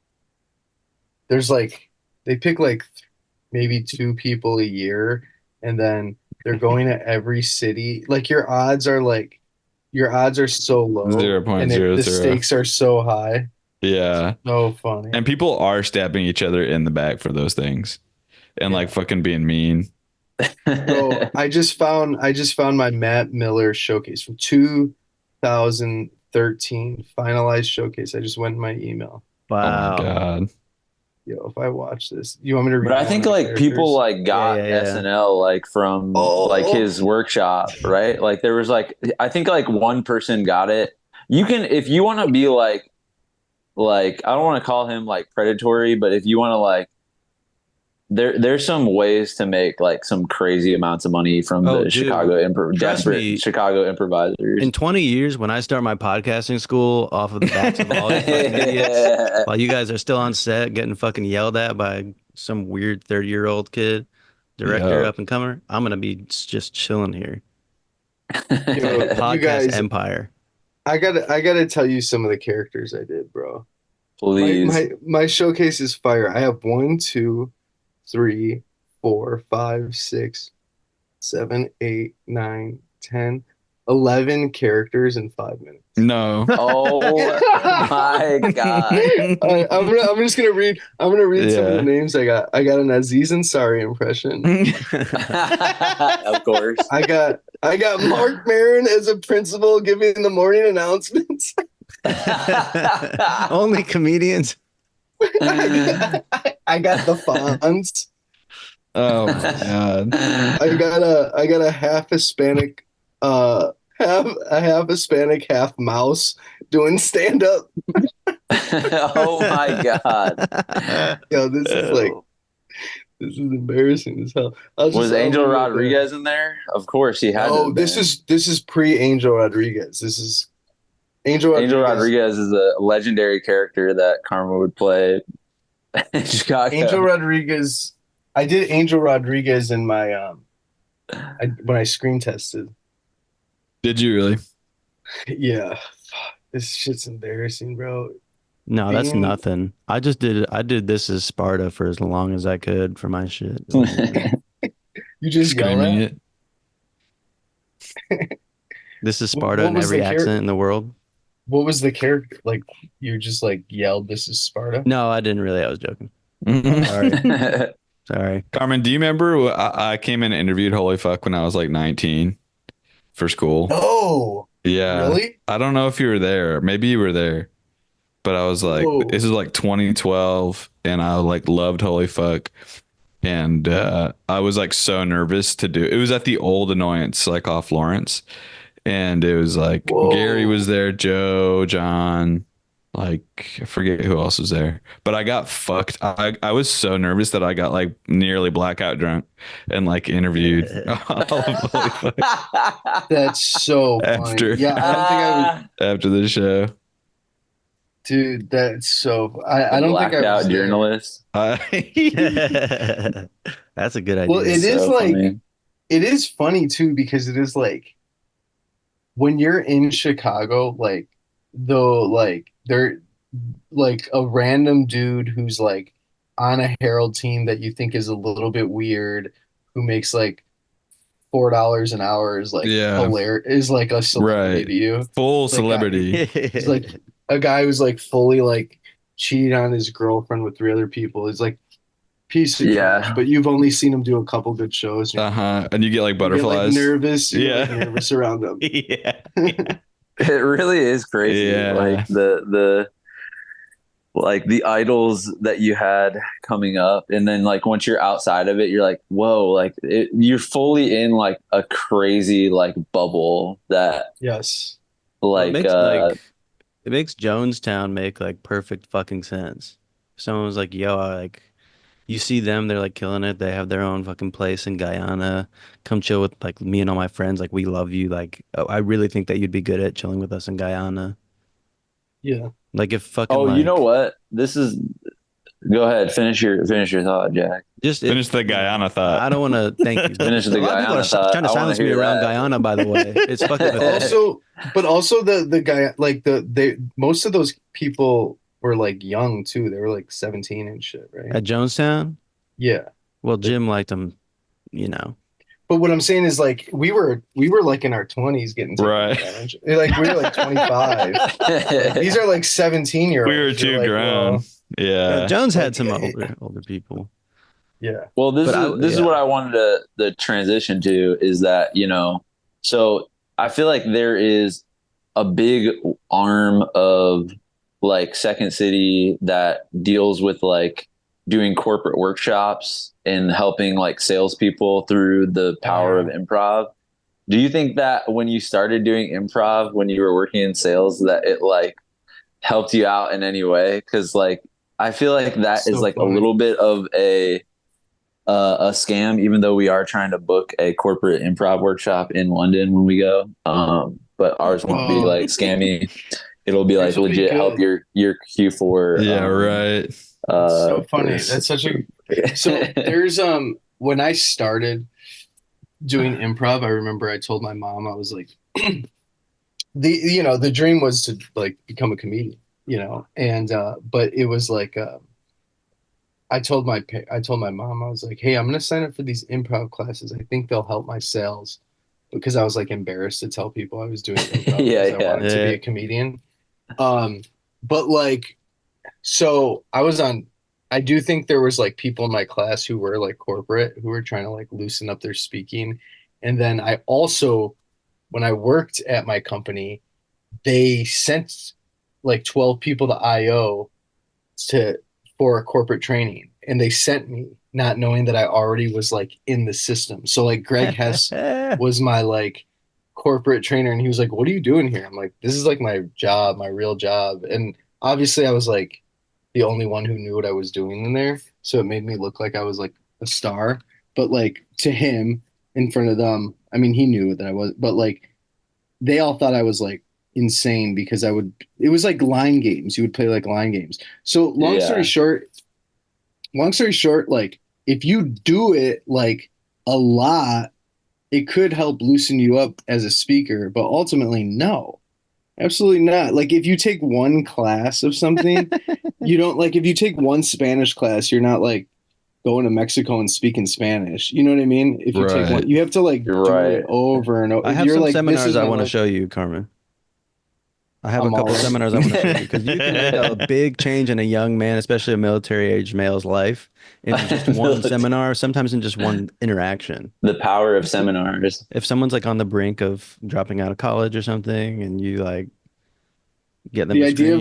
maybe 2 people a year, and then they're going to every city. Like your odds are so low, 0.00. the stakes are so high. Yeah. So funny. And people are stabbing each other in the back for those things, and like fucking being mean. So I just found my Matt Miller showcase from 2013 finalized showcase. I just went in my email. Wow. Oh my God. Yo, if I watch this, you want me to read? But I think like people like got SNL like from like his workshop, right? Like there was like, I think like one person got it. You can, if you want to be like I don't want to call him like predatory, but if you want to like, there's some ways to make like some crazy amounts of money from the Chicago improvisers. In 20 years, when I start my podcasting school off of the backs of all you fucking idiots, while you guys are still on set getting fucking yelled at by some weird 30-year-old kid, director up and comer, I'm gonna be just chilling here. Podcast you guys, empire. I gotta tell you some of the characters I did, bro. Please. My showcase is fire. I have 1, 2, 3, 4, 5, 6, 7, 8, 9, 10, 11 characters in 5 minutes. No. Oh my God. I'm just gonna read. I'm gonna read some of the names I got. I got an Aziz Ansari impression. Of course. I got Mark Maron as a principal giving the morning announcements. Only comedians. I got the Fonz. Oh my God. I got a half Hispanic, half Hispanic, half mouse doing stand up. Oh my God. Yo, this is embarrassing as hell. Was Angel Rodriguez in there? Of course he had. Oh, this is pre Angel Rodriguez. This is Angel Rodriguez is a legendary character that Carmen would play in Chicago. Angel Rodriguez. I did Angel Rodriguez in my when I screen tested. Did you really? Yeah. This shit's embarrassing, bro. No, that's nothing. I did this as Sparta for as long as I could for my shit. You just screaming it. This is Sparta in every accent in the world. What was the character? Like you just like yelled, "This is Sparta"? No, I didn't really. I was joking. Sorry. Carmen, do you remember I came in and interviewed Holy Fuck when I was like 19 for school? Oh, yeah. Really? I don't know if you were there. Maybe you were there. But I was like, this is like 2012, and I like loved Holy Fuck. And I was like so nervous to do it. It was at the old Annoyance, like off Lawrence. And it was like Gary was there, Joe, John, like I forget who else was there. But I got fucked. I was so nervous that I got like nearly blackout drunk and like interviewed all of Holy Fuck. That's so funny. Yeah, I don't think I would after the show. Dude, that's so. I don't think I was journalist. That's a good idea. Well, it is so like funny. It is funny too because it is like when you're in Chicago, like though, like they're like a random dude who's like on a Herald team that you think is a little bit weird, who makes like $4 an hour is like hilarious, is like a celebrity to you, full celebrity. It's like a guy who's like fully like cheated on his girlfriend with 3 other people. It's like piece of trash, but you've only seen him do a couple good shows. And you get like butterflies. You get, like, nervous. You're like, nervous around them. Yeah. It really is crazy. Yeah. Like the like the idols that you had coming up, and then like once you're outside of it, you're like, whoa, like you're fully in like a crazy like bubble that like it makes Jonestown make like perfect fucking sense. Someone was like, yo, you see them, they're like killing it. They have their own fucking place in Guyana. Come chill with like me and all my friends. Like we love you. Like I really think that you'd be good at chilling with us in Guyana. Yeah. Like if fucking Oh, you know like what? This is. Go ahead. Finish your thought, Jack. just Finish the Guyana thought. I don't want to thank you. Finish the A lot of people are Guyana thought. trying to I want to silence me hear around that. Guyana, by the way. It's fucking pathetic. Also the guy, like they most of those people were like young too. They were like 17 and shit, right? At Jonestown? Yeah. Well, Jim liked them, you know. But what I'm saying is like we were like in our 20s getting taken Right. advantage. Like we were like 25. Like, these are like 17-year-olds. We were too like, grown. well, Yeah. Jones had like, some older people. Yeah. Well, this is yeah. what I wanted to transition to is that, you know, so I feel like there is a big arm of like Second City that deals with like doing corporate workshops and helping like salespeople through the power of improv. Do you think that when you started doing improv, when you were working in sales, that it like helped you out in any way? Because like I feel like that is like a little bit of a scam, even though we are trying to book a corporate improv workshop in London when we go. But ours won't be like scammy. It'll be like legit help your Q4. Yeah, right. That's so funny. That's such a so there's when I started doing improv, I remember I told my mom, I was like the dream was to like become a comedian, you know, and but it was like I told my mom, I was like, hey, I'm gonna sign up for these improv classes. I think they'll help my sales, because I was like embarrassed to tell people I was doing improv because I wanted to be a comedian. But like, so I do think there was like people in my class who were like corporate, who were trying to like loosen up their speaking. And then I also, when I worked at my company, they sent like 12 people to IO for a corporate training, and they sent me not knowing that I already was like in the system. So like Greg Hess was my like corporate trainer, and he was like, what are you doing here? I'm like, this is like my job, my real job. And obviously I was like the only one who knew what I was doing in there, so it made me look like I was like a star. But like to him, in front of them, I mean, he knew that I was, but like they all thought I was like insane because it was like line games. You would play like line games. So long story short, like if you do it like a lot, it could help loosen you up as a speaker, but ultimately, no, absolutely not. Like if you take one class of something, you don't like, if you take one Spanish class, you're not like going to Mexico and speaking Spanish. You know what I mean? If you take one, you have to like do it over and over. I have some seminars I want to show you, Carmen. I have a couple seminars I want to show you, because you can make a big change in a young man, especially a military-aged male's life, in just one seminar, sometimes in just one interaction. The power of seminars. If someone's like on the brink of dropping out of college or something, and you like get them the idea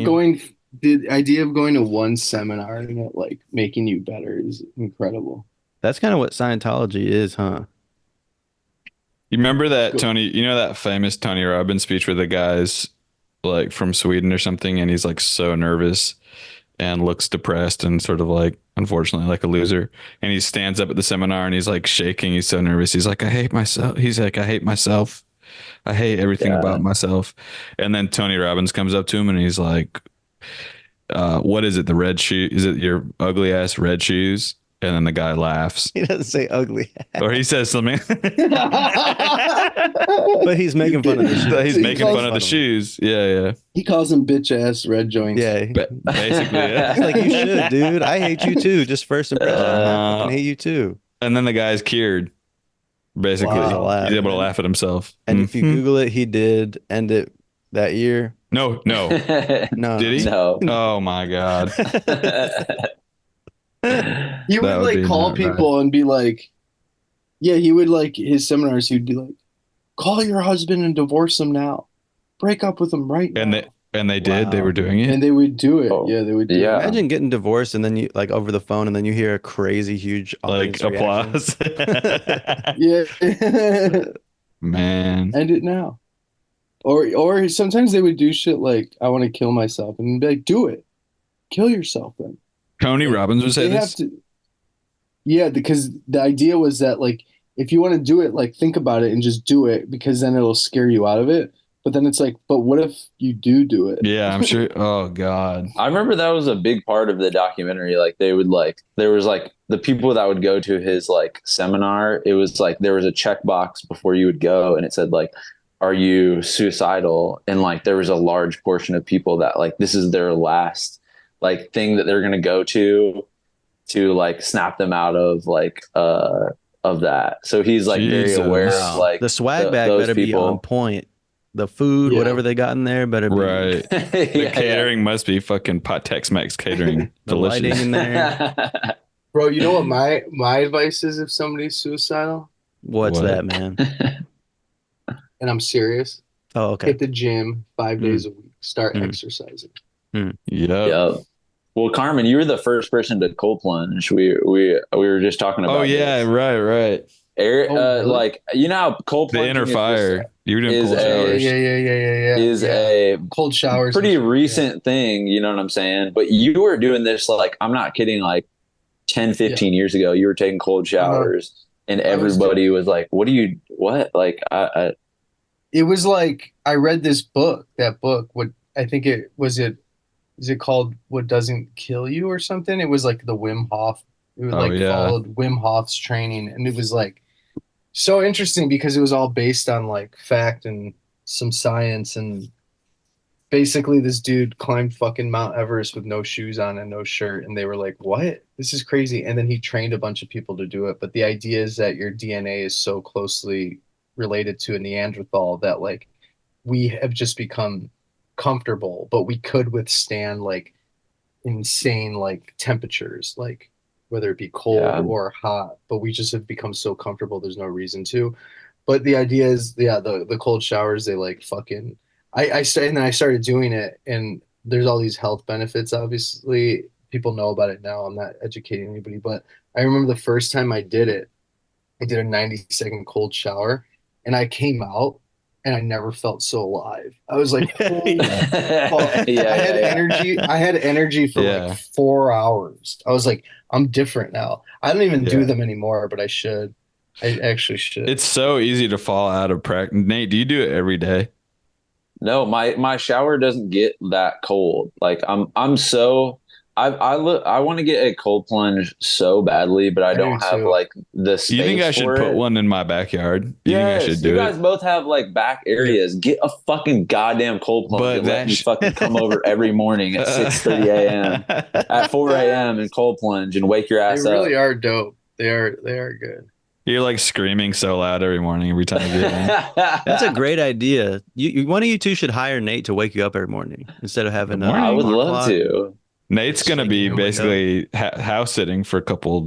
of going to one seminar and it like making you better is incredible. That's kind of what Scientology is, huh? You remember that that famous Tony Robbins speech where the guy's like from Sweden or something, and he's like so nervous and looks depressed and sort of like, unfortunately, like a loser. And he stands up at the seminar and he's like shaking. He's so nervous. He's like, I hate myself. He's like, I hate myself. I hate everything about myself. And then Tony Robbins comes up to him and he's like, what is it? The red shoe? Is it your ugly ass red shoes? And then the guy laughs. He doesn't say ugly. Or he says something. But he's making fun of the shoes. He's making fun of the shoes. Yeah, yeah. He calls them bitch ass red joints. Yeah. Basically, yeah. He's like, you should, dude. I hate you too. Just first impression. I hate you too. And then the guy's cured. Basically. Wow. He's able to laugh at himself. And if you Google it, he did end it that year. No. No. Did he? No. Oh my God. He would like call people and be like, yeah, he would like his seminars. He'd be like, call your husband and divorce him now. Break up with him right now. And they did. They were doing it. And they would do it. Oh. Yeah, they would do it. Imagine getting divorced and then you like over the phone and then you hear a crazy huge like applause. Yeah. Man. End it now. Or sometimes they would do shit like, I want to kill myself, and be like, do it. Kill yourself then. Tony Robbins would say this? Yeah, because the idea was that like if you want to do it, like think about it and just do it because then it'll scare you out of it. But then it's like, but what if you do it? Yeah, I'm sure. Oh God. I remember that was a big part of the documentary. Like they would like there was like the people that would go to his like seminar. It was like there was a checkbox before you would go, and it said like, "Are you suicidal?" And like there was a large portion of people that like this is their last like thing that they're gonna go to like snap them out of that. So he's like very aware of Jesus. like The swag bag those better be on people. point. The food, Yeah. whatever they got in there, better be Right. The Yeah, catering must be fucking pot Tex-Mex catering. the lighting Delicious. in there. yeah. Bro, you know what my advice is if somebody's suicidal? What's What? that, man? And I'm serious. Oh, okay. Hit the gym 5 Mm. days a week. Start Mm. exercising. Yep. Yep. Well, Carmen, you were the first person to cold plunge. We were just talking about. Oh yeah, this. right. Eric, Oh, really? like you know how cold The plunging inner fire. You were doing is cold a- showers. Yeah. is Yeah. a Cold showers. pretty and shit, recent thing. You know what I'm saying? But you were doing this like I'm not kidding. Like 10, 15 years ago, you were taking cold showers, and I was everybody was like, "What do you? What?" Like I It was like I read this book. That book, what I think it was it is it called What Doesn't Kill You or something? It was like the Wim Hof. It was Oh, like yeah. followed Wim Hof's training, and it was like so interesting because it was all based on like fact and some science. And basically this dude climbed fucking Mount Everest with no shoes on and no shirt, and they were like, what, this is crazy. And then he trained a bunch of people to do it, but the idea is that your DNA is so closely related to a Neanderthal that like we have just become comfortable, but we could withstand like insane like temperatures, like whether it be cold Yeah. or hot, but we just have become so comfortable there's no reason to. But the idea is, yeah, the cold showers, they like fucking and then I started doing it, and there's all these health benefits. Obviously people know about it now, I'm not educating anybody, but I remember the first time I did it, I did a 90-second cold shower, and I came out and I never felt so alive. I was like, holy fuck. Yeah, I had yeah. energy. I had energy for Yeah. like 4 hours. I was like, I'm different now. I don't even do Yeah. them anymore, but I should. I actually should. It's so easy to fall out of practice. Nate, do you do it every day? No, my shower doesn't get that cold. Like I'm so I want to get a cold plunge so badly, but I I don't do have too. like the space. You think I should for put it. one in my backyard? You think I Yes, should you do guys it? both have like back areas. Get a fucking goddamn cold plunge But and let that me sh- fucking come over every morning at 6:30 a.m. at 4 a.m. and cold plunge and wake your They ass up. really are dope. They are good. You're like screaming so loud every morning every time you get in. That's a great idea. One of you two should hire Nate to wake you up every morning instead of having Good morning. I would alarm love clock. to. Nate's Just gonna be shaking your basically house sitting for a couple,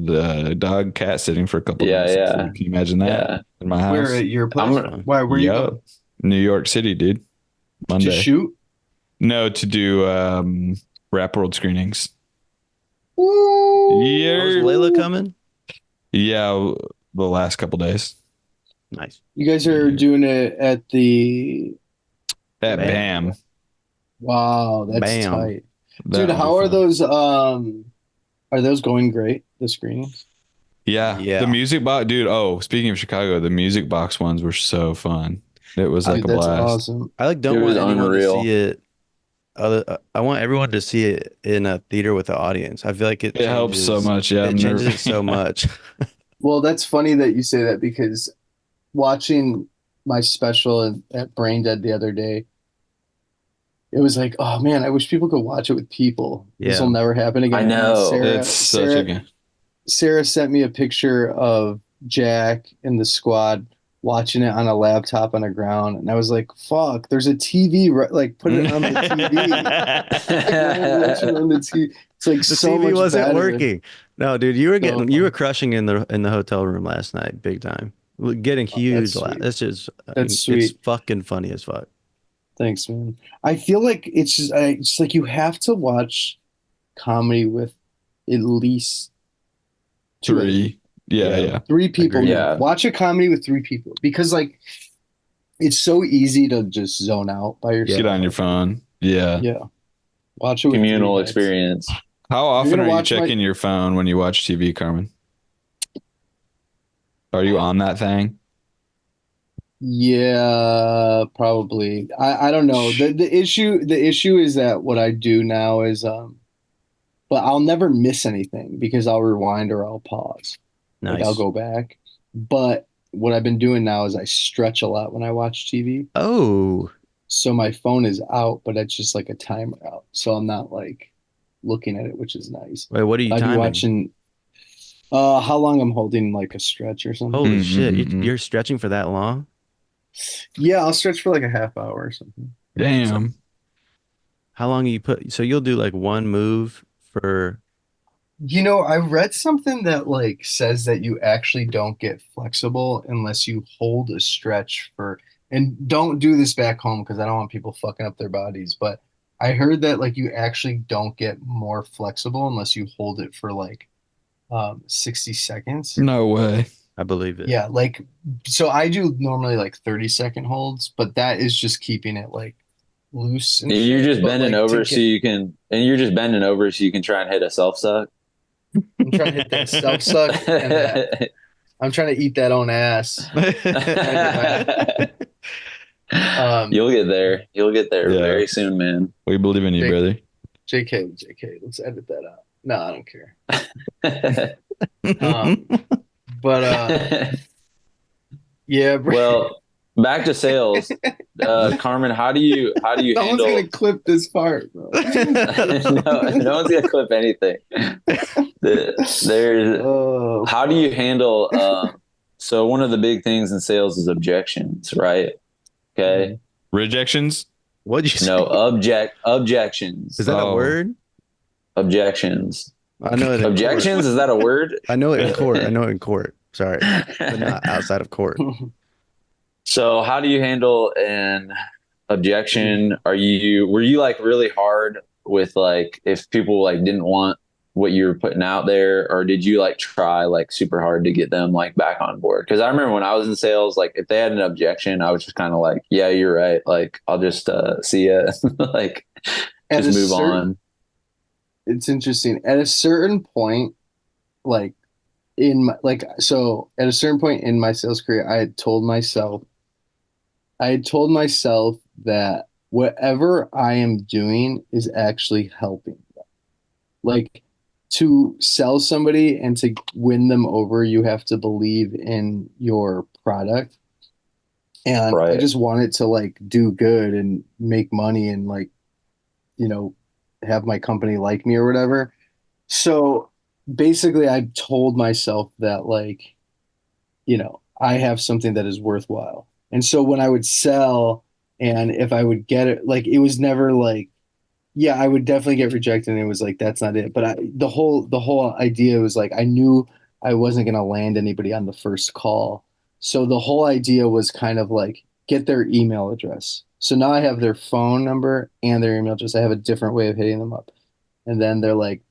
dog cat sitting for a couple. Yeah, days. yeah. Can you imagine that Yeah. in my house? Where at your place? I'm gonna- Why? Where you Yup. going? New York City, dude. To Monday. shoot? No, to do Rap World screenings. Ooh. Oh, is Yeah, Layla coming? yeah. The last couple days Nice. You guys are doing it at the at Bam. BAM. wow, that's Bam. tight. That'll Dude, be how are fun. those going great, the screenings? Yeah, Yeah. the music box, dude. Oh, speaking of Chicago, the music box ones were so fun. It was like Dude, a that's blast. awesome. I like don't It was want anyone unreal. to see it. I want everyone to see it in a theater with the audience. I feel like it It helps so much. Yeah, It changes it so much. Well, that's funny that you say that because watching my special at Brain Dead the other day, it was like, oh man, I wish people could watch it with people. This Yeah. will never happen again. I And then know. It's such a good. Sarah sent me a picture of Jack and the squad watching it on a laptop on the ground, and I was like, "Fuck!" There's a TV, like put it on the TV. Watch it on the TV. It's like The so TV much wasn't better. working. No, dude, you So were crushing in the hotel room last night, big time. Getting huge. that's sweet. That's just That's it's sweet. fucking funny as fuck. Thanks, man. I feel like it's like you have to watch comedy with at least two other Three. Yeah, Yeah. yeah. three people. Agreed. Yeah. Watch a comedy with three people because like it's so easy to just zone out by yourself. Get on your phone. Yeah. Yeah. Watch it with Communal three guys. experience. How often gonna are you watch checking your phone when you watch TV, Carmen? Are you on that thing? Yeah, probably. I don't know. The issue is that what I do now is but I'll never miss anything because I'll rewind or I'll pause. Like I'll Nice. go back. But what I've been doing now is I stretch a lot when I watch TV. Oh, So my phone is out, but it's just like a timer out. So I'm not like looking at it, which is nice. wait, what are you I'd be timing? watching how long I'm holding like a stretch or something. Holy shit, Mm-mm-mm-mm. you're stretching for that long? Yeah, I'll stretch for like a half hour or something. So Damn. how long you put? So you'll do like one move for. I read something that like says that you actually don't get flexible unless you hold a stretch for, and don't do this back home because I don't want people fucking up their bodies, but I heard that like you actually don't get more flexible unless you hold it for like 60 seconds. No way. I believe it. Yeah, like so I do normally like 30-second holds, but that is just keeping it like loose and You're shit. just But bending like to over so get you can, and you're just bending over so you can try and hit a self suck. I'm trying to hit that self suck and that I'm trying to eat that own ass. You'll get there. You'll get there Yeah. very soon, man. We believe in you, Jake- brother. JK, let's edit that out. No, I don't care. Um, but yeah, bro. Well, back to sales. Carmen, how do you No one's handle gonna clip this part, bro. no one's gonna clip anything. There's Oh, how do you handle so one of the big things in sales is objections, right? Okay. Rejections? What'd you say? No, objections. Is that a Oh. word? Objections. I know it in Objections, court. is that a word? I know it in court. I know it in court. Sorry, but not outside of court. So how do you handle an objection? Were you like really hard with like if people like didn't want what you were putting out there, or did you like try like super hard to get them like back on board? Because I remember when I was in sales, like if they had an objection, I was just kind of like, yeah, you're right. Like I'll just see ya. Like At just a move certain- on. It's interesting. At a certain point, like at a certain point in my sales career, I had told myself that whatever I am doing is actually helping them. Like to sell somebody and to win them over, you have to believe in your product. And I Right. just wanted to like do good and make money and like, have my company like me or whatever. So basically I told myself that like, I have something that is worthwhile. And so when I would sell and if I would get it, like it was never like, yeah, I would definitely get rejected and it was like that's not it. But the whole idea was like I knew I wasn't gonna land anybody on the first call. So the whole idea was kind of like get their email address. So now I have their phone number and their email address. I have a different way of hitting them up. And then they're like,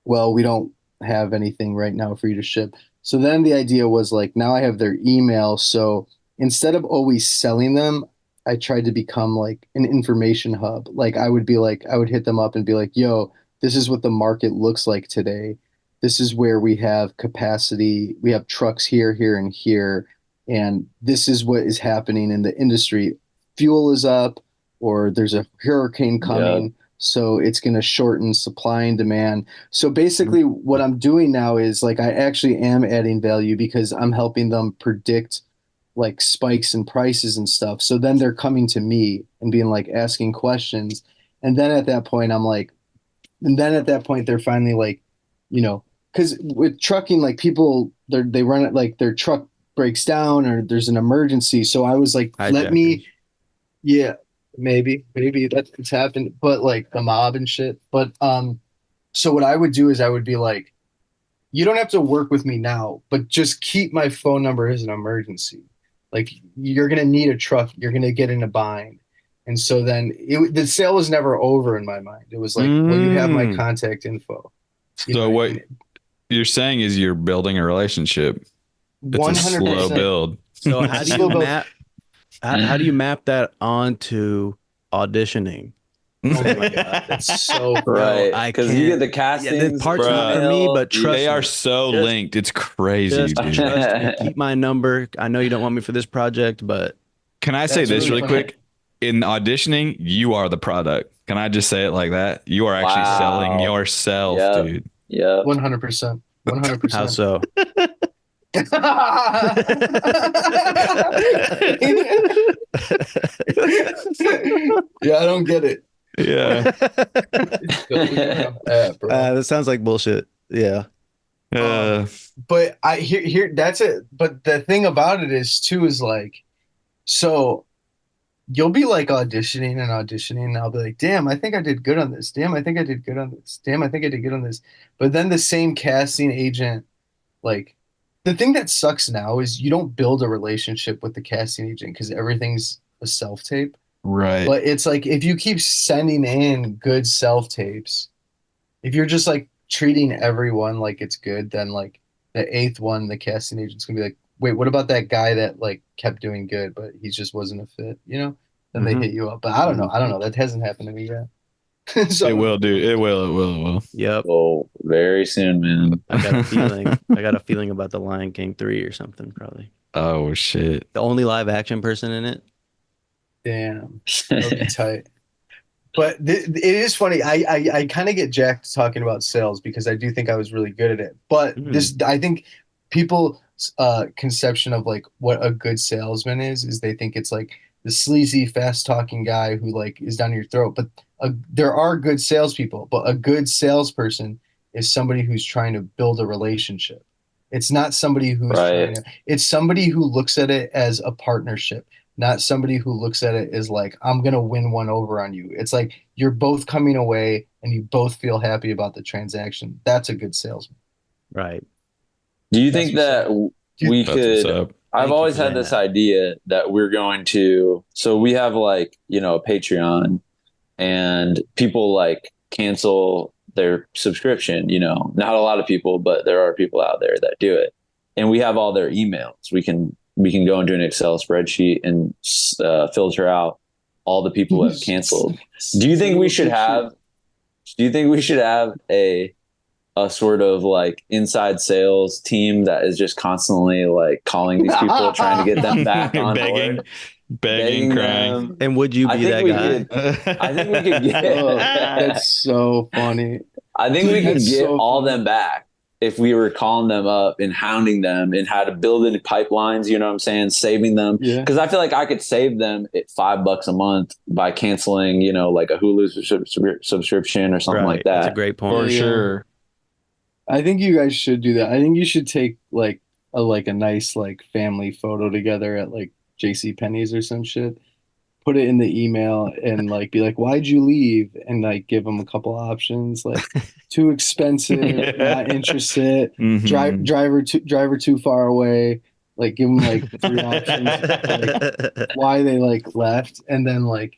well, we don't have anything right now for you to ship. So then the idea was like, now I have their email. So instead of always selling them, I tried to become like an information hub. Like I would hit them up and be like, yo, this is what the market looks like today. This is where we have capacity. We have trucks here, here, and here. And this is what is happening in the industry. Fuel is up, or there's a hurricane coming. Yeah. So it's going to shorten supply and demand. So basically, what I'm doing now is like I actually am adding value because I'm helping them predict like spikes in prices and stuff. So then they're coming to me and being like asking questions. And then at that point, they're finally like, because with trucking, like people, they run it like their truck breaks down or there's an emergency. So I was like, yeah, maybe that's happened, but like the mob and shit. But so what I would do is I would be like, you don't have to work with me now, but just keep my phone number as an emergency. Like you're gonna need a truck, you're gonna get in a bind. And so then the sale was never over in my mind. It was like, well, you have my contact info. So what you're saying is you're building a relationship. It's 100%. a slow build. So how do you map that onto auditioning? Oh my God, that's so right. I Because can't. you get the castings. The part's not for me, but trust they are me. so linked. It's crazy, dude. Trust me. Keep my number. I know you don't want me for this project, but Can I say this really funny. quick? In auditioning, you are the product. Can I just say it like that? You are actually selling yourself, dude. Yeah. 100%. 100%. how so? Yeah, I don't get it. Yeah. That sounds like bullshit. Yeah. But I here that's it. But the thing about it is too is like, so you'll be like auditioning, and I'll be like, damn, I think I did good on this. Damn, I think I did good on this. Damn, I think I did good on this. But then the same casting agent, like, the thing that sucks now is you don't build a relationship with the casting agent because everything's a self tape. Right. But it's like if you keep sending in good self tapes, if you're just like treating everyone like it's good, then like the eighth one, the casting agent's gonna be like, wait, what about that guy that like kept doing good, but he just wasn't a fit, you know? Then they hit you up. But I don't know. That hasn't happened to me yet. So, it will, dude. It will. Yep. Oh, very soon, man. I got a feeling. I got a feeling about the Lion King 3 or something, probably. Oh shit. The only live action person in it. Damn. That'll be tight. But it is funny. I kind of get jacked talking about sales because I do think I was really good at it. But I think people's conception of like what a good salesman is they think it's like the sleazy, fast talking guy who like is down your throat. But there are good salespeople, but a good salesperson is somebody who's trying to build a relationship. It's not somebody who's trying to, it's somebody who looks at it as a partnership, not somebody who looks at it as like, I'm going to win one over on you. It's like you're both coming away and you both feel happy about the transaction. That's a good salesman. Right. Do you think that we could, I've always had this idea that we're going to, so we have like, you know, a Patreon and people like cancel their subscription, you know, not a lot of people, but there are people out there that do it. And we have all their emails. We can go into an Excel spreadsheet and filter out all the people who have canceled. Do you think we should have a sort of like inside sales team that is just constantly like calling these people, trying to get them back on board? Begging, crying. Them. And would you be that guy? I think we could get. That's so funny. I think we could get all them back if we were calling them up and hounding them and how to build in pipelines. You know what I'm saying? Saving them. Because I feel like I could save them at $5 a month by canceling, you know, like a Hulu subscription or something like that. That's a great point. For sure. I think you guys should do that. I think you should take like a nice like family photo together at like JCPenney's or some shit, put it in the email and like be like, why'd you leave? And like give them a couple options, like too expensive, not interested, driver too far away, like give them like 3 options, like, why they like left. And then like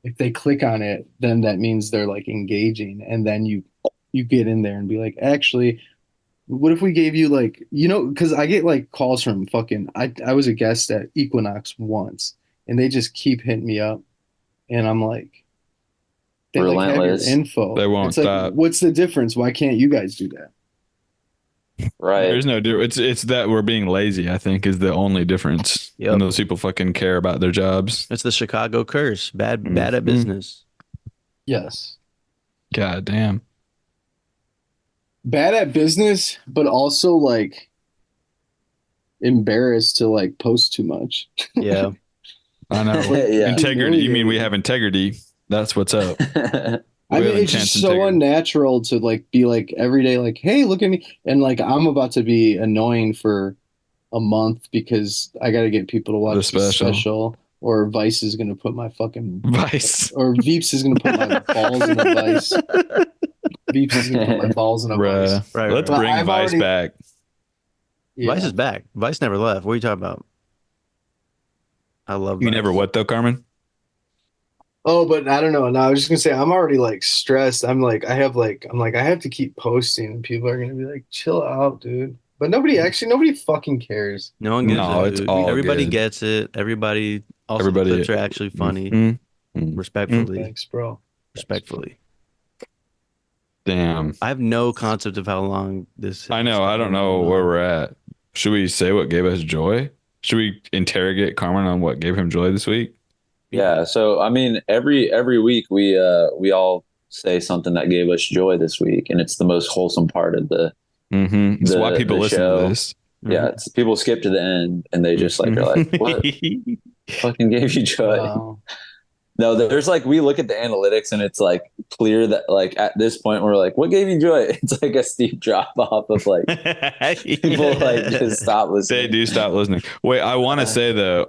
if they click on it, then that means they're like engaging. And then you get in there and be like, actually, what if we gave you like, you know, because I get like calls from I was a guest at Equinox once and they just keep hitting me up and I'm like, they like have your info. They won't stop. Like, what's the difference? Why can't you guys do that? Right. There's no difference. It's that we're being lazy, I think, is the only difference. Yep. And those people fucking care about their jobs. It's the Chicago curse. Bad at business. Yes. God damn. Bad at business, but also like embarrassed to like post too much. Yeah. I know. Integrity. You mean we have integrity? That's what's up. I mean, it's just so unnatural to like be like every day, like, hey, look at me. And like, I'm about to be annoying for a month because I got to get people to watch the special. Or Vice is going to put my fucking Vice. Or Veeps is going to put my balls in a Vice. Veeps is going to put my balls in a Vice. Right. Let's bring Vice back. Yeah. Vice is back. Vice never left. What are you talking about? I love you. Vice. Never what though, Carmen? Oh, but I don't know. No, I was just gonna say I'm already like stressed. I'm like I have to keep posting, and people are gonna be like, "Chill out, dude." But nobody fucking cares. No one gives it. It's all everybody good. Gets it. Everybody. Also, the clips are actually funny. Respectfully. Thanks, bro. respectfully. Damn. I have no concept of how long this. I know. I don't know where we're at. Should we say what gave us joy? Should we interrogate Carmen on what gave him joy this week? Yeah. So I mean, every week we all say something that gave us joy this week, and it's the most wholesome part of the. That's why people listen show. to this. Yeah, it's, people skip to the end and they just like are like, what fucking gave you joy? Wow. No, there's like, we look at the analytics and it's like clear that like at this point we're like, what gave you joy? It's like a steep drop off of like people like just stop listening. They do stop listening. Wait, I want to say though,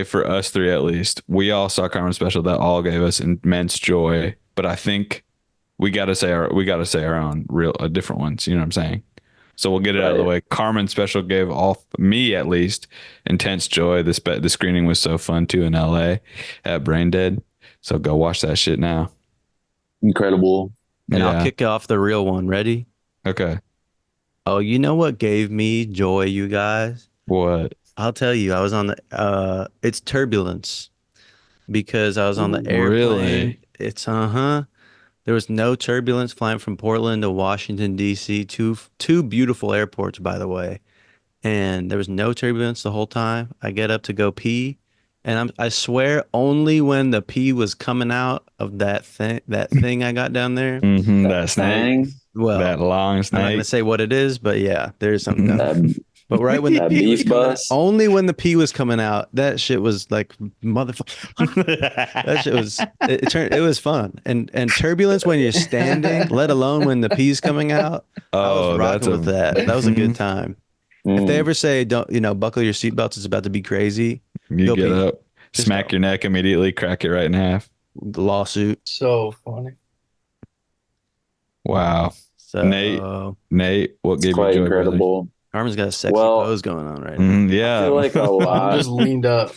for us three at least, we all saw Carmen's special that all gave us immense joy. But I think we got to say our own real different ones. You know what I'm saying? So we'll get it out of the way. Carmen's special gave me at least intense joy. The screening was so fun too in LA at Brain Dead. So go watch that shit now. Incredible. And I'll kick off the real one. Ready? Okay. Oh, you know what gave me joy, you guys? What? I'll tell you. I was on the it's turbulence because I was on the airplane. Really? It's There was no turbulence flying from Portland to Washington, D.C. Two beautiful airports, by the way. And there was no turbulence the whole time. I get up to go pee. And I swear only when the pee was coming out of that thing I got down there. That snake. Well, that long snake. I'm not going to say what it is, but yeah, there's something. But right when the pee was coming out, only when the pee was coming out, that shit was like motherfucker. That shit was it was fun. And turbulence when you're standing, let alone when the pee's coming out. I was rocking with that. That was a good time. If they ever say don't, buckle your seatbelts, it's about to be crazy. You get up, smack your neck immediately, crack it right in half. Lawsuit. So funny. Wow. So, Nate, what gave you joy? Incredible. Carmen's got a sexy pose going on right now. Yeah. I feel like a lot. I'm just leaned up.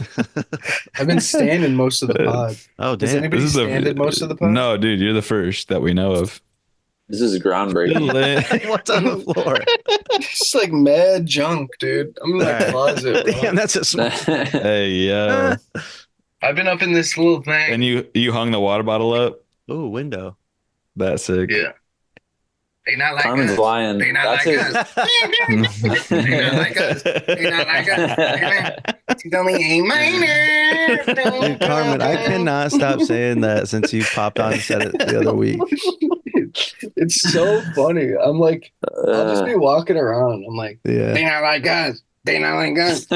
I've been standing most of the pod. Oh, damn. Has anybody standed most of the pod? No, dude, you're the first that we know of. This is groundbreaking. What's on the floor? It's like mad junk, dude. I'm in my closet. Bro. Damn, that's a small. Hey, yeah. I've been up in this little thing. And you hung the water bottle up? Ooh, window. That's sick. Yeah. They not like Carmen's us. lying. They not That's like us. They not like us. They not like us. She's only A minor. Dude, Carmen, I cannot stop saying that since you popped on and said it the other week. It's so funny. I'm like, I'll just be walking around. I'm like, yeah. They not like us. They not like us.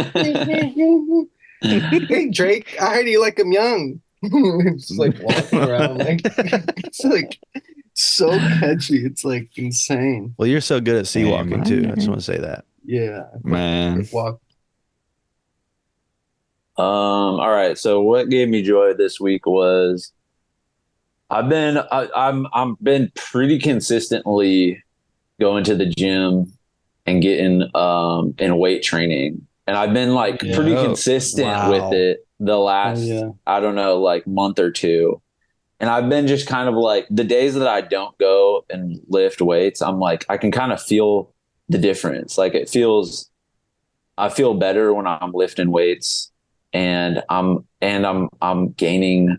Hey, Drake, I heard you like them young. Just like walking around. Like, it's like so catchy. It's like insane. Well, you're so good at sea walking too. I just want to say that. Yeah, man. Walk. All right. So what gave me joy this week was I've been pretty consistently going to the gym and getting in weight training, and I've been like pretty consistent with it the last I don't know, like month or two. And I've been just kind of like the days that I don't go and lift weights, I'm like, I can kind of feel the difference. Like I feel better when I'm lifting weights, and I'm gaining,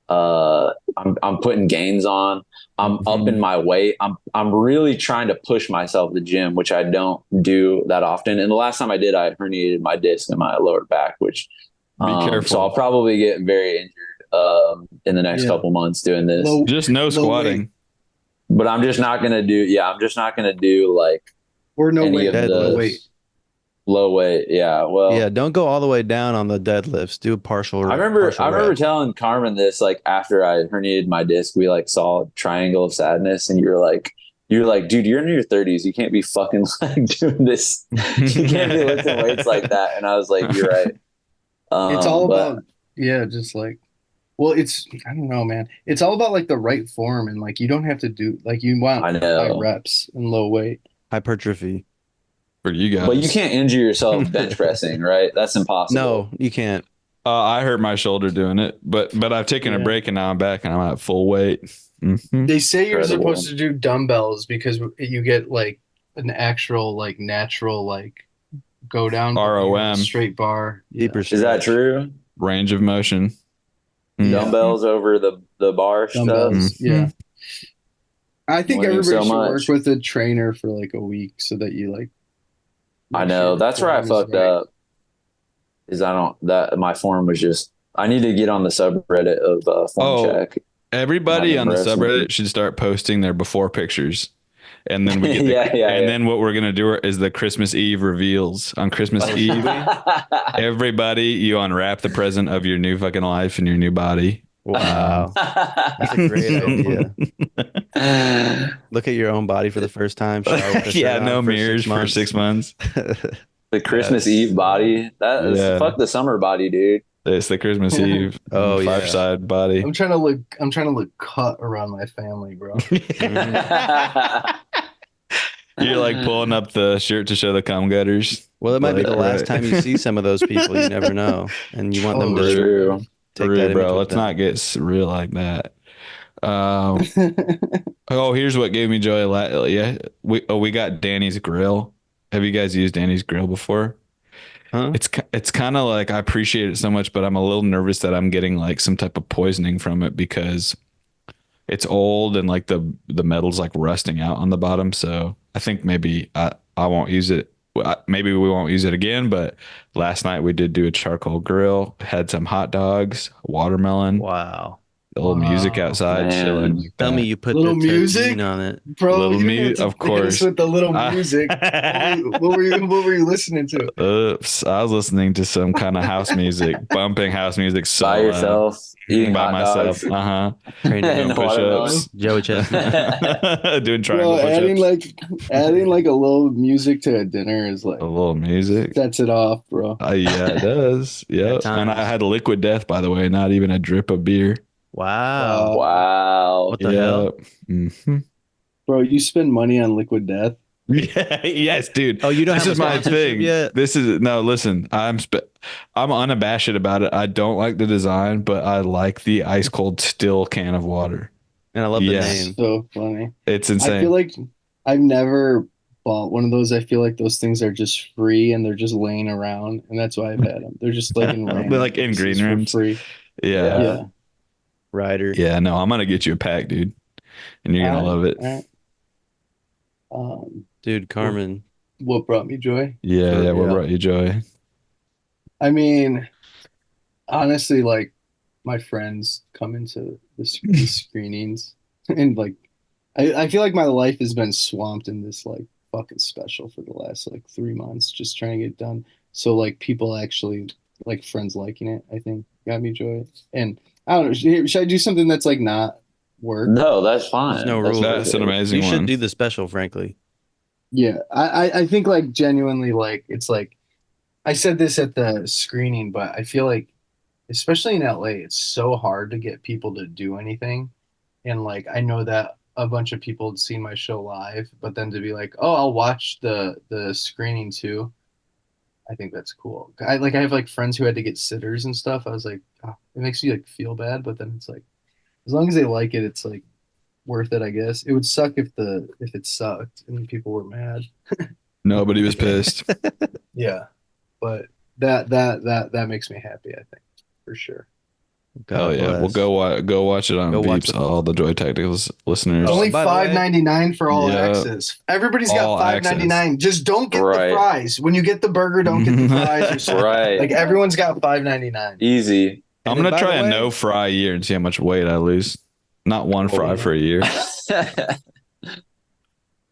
I'm putting gains on, I'm upping my weight. I'm really trying to push myself to the gym, which I don't do that often. And the last time I did, I herniated my disc in my lower back, which, be careful. So I'll probably get very injured in the next couple months doing this. Just no squatting. But I'm just not gonna do like no weight. Low weight. Yeah. Well, yeah, don't go all the way down on the deadlifts. Do a partial. I remember telling Carmen this like after I herniated my disc, we like saw Triangle of Sadness, and you're like, dude, you're in your 30s. You can't be fucking like doing this. You can't be lifting weights like that. And I was like, you're right. It's all about just like, well, I don't know, man. It's all about like the right form, and like you don't have to do like you want high reps and low weight. Hypertrophy. For you guys. But you can't injure yourself bench pressing, right? That's impossible. No, you can't. I hurt my shoulder doing it, but I've taken a break and now I'm back and I'm at full weight. Mm-hmm. They say you're supposed to do dumbbells because you get like an actual like natural like go down ROM straight bar. Is that true? Range of motion. dumbbells over the bar dumbbells, stuff. yeah. I think Winning everybody so should much. work with a trainer for like a week so that you like. I know that's where I fucked up. Is my form was just. I need to get on the subreddit of form check. Everybody on the subreddit should start posting their before pictures. And then we get then what we're gonna do is the Christmas Eve reveals on Christmas Eve. Everybody, you unwrap the present of your new fucking life and your new body. Wow, that's a great idea. Look at your own body for the first time. No mirrors for 6 months. The Christmas Eve body. That is fuck the summer body, dude. It's the Christmas Eve. Fireside body. I'm trying to look cut around my family, bro. You're like pulling up the shirt to show the cum gutters. Well, it might be the last time you see some of those people. You never know, and you want them to take that, bro. Let's not get real like that. Here's what gave me joy. We got Danny's Grill. Have you guys used Danny's Grill before? Huh? It's kind of like I appreciate it so much, but I'm a little nervous that I'm getting like some type of poisoning from it because it's old and like the metal's like rusting out on the bottom. So I think maybe I won't use it. Maybe we won't use it again. But last night we did do a charcoal grill, had some hot dogs, watermelon. Wow. A little music outside, chilling. Like Tell me you put little the music on it, bro. Little music, of course. With the little music, what were you listening to? I was listening to some kind of house music, bumping house music. By yourself, eating by myself. Training push-ups. Joey Chestnut. Doing triangle push-ups. Adding like a little music to a dinner is like a little music sets it off, bro. Yeah, it does. Yeah, and I had Liquid Death, by the way, not even a drip of beer. Wow. What the hell? Mm-hmm. Bro, you spend money on Liquid Death? Yes, dude. Oh, you don't this have is my thing. Yet? Listen, I'm unabashed about it. I don't like the design, but I like the ice cold still can of water. And I love the name. So funny. It's insane. I feel like I've never bought one of those. I feel like those things are just free and they're just laying around, and that's why I've had them. They're just like in they're like in green rooms. Free. Yeah. Rider. Yeah, no, I'm gonna get you a pack, dude, and you're gonna love it. Dude, Carmen, what brought me joy? Yeah, what brought you joy? I mean, honestly, like my friends come into the screenings, and like I feel like my life has been swamped in this like fucking special for the last like 3 months, just trying to get it done. So like people actually like friends liking it, I think got me joy. And I don't know. Should I do something that's like not work? No, that's fine. There's no rules. That's an amazing one. You should do the special, frankly. Yeah, I think like genuinely like it's like I said this at the screening, but I feel like especially in LA, it's so hard to get people to do anything. And like I know that a bunch of people had seen my show live, but then to be like, oh, I'll watch the screening too. I think that's cool. I have like friends who had to get sitters and stuff. I was like, oh, it makes me like feel bad, but then it's like, as long as they like it, it's like worth it, I guess. It would suck if it sucked and people were mad. Nobody was pissed. Yeah, but that makes me happy. I think for sure. Oh yeah, well go watch it on Veeps. All the Joy Tacticals listeners. Only $5.99 for all access. Everybody's got $5.99. Just don't get the fries. When you get the burger, don't get the fries or something. Right. Like everyone's got $5.99. Easy. I'm gonna try a no fry year and see how much weight I lose. Not one fry for a year.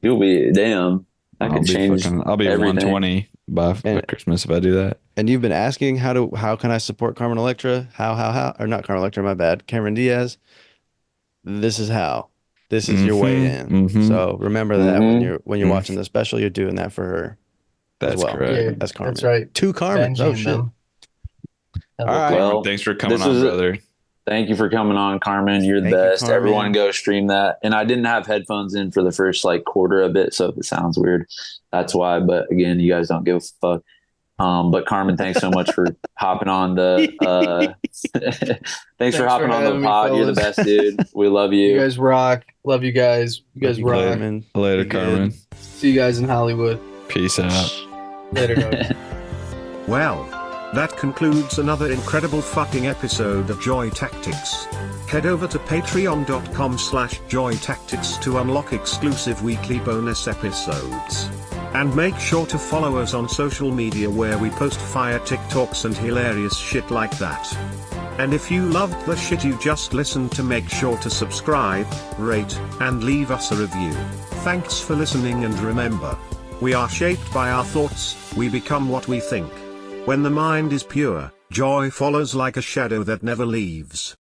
You'll be damn. That could change. I'll be everything. 120 by Christmas if I do that. And you've been asking how can I support Carmen Electra? How or not Carmen Electra, my bad. Cameron Diaz. This is how. This is your way in. Mm-hmm. So remember that when you're watching the special, you're doing that for her. That's correct. Yeah, that's Carmen. That's right. Two Carmen. Oh shit. All right. Well, thanks for coming on, brother. Thank you for coming on, Carmen. You're the best. Everyone go stream that. And I didn't have headphones in for the first like quarter of it, so if it sounds weird, that's why. But again, you guys don't give a fuck. But Carmen, thanks so much for hopping on the thanks for hopping on the pod. You're the best, dude. We love you. You guys rock. Love you guys. You guys rock. Later, Carmen. See you guys in Hollywood. Peace out. Later, guys. Well, That concludes another incredible fucking episode of Joy Tactics. Head over to patreon.com/joytactics to unlock exclusive weekly bonus episodes. And make sure to follow us on social media where we post fire TikToks and hilarious shit like that. And if you loved the shit you just listened to, make sure to subscribe, rate, and leave us a review. Thanks for listening, and remember, we are shaped by our thoughts, we become what we think. When the mind is pure, joy follows like a shadow that never leaves.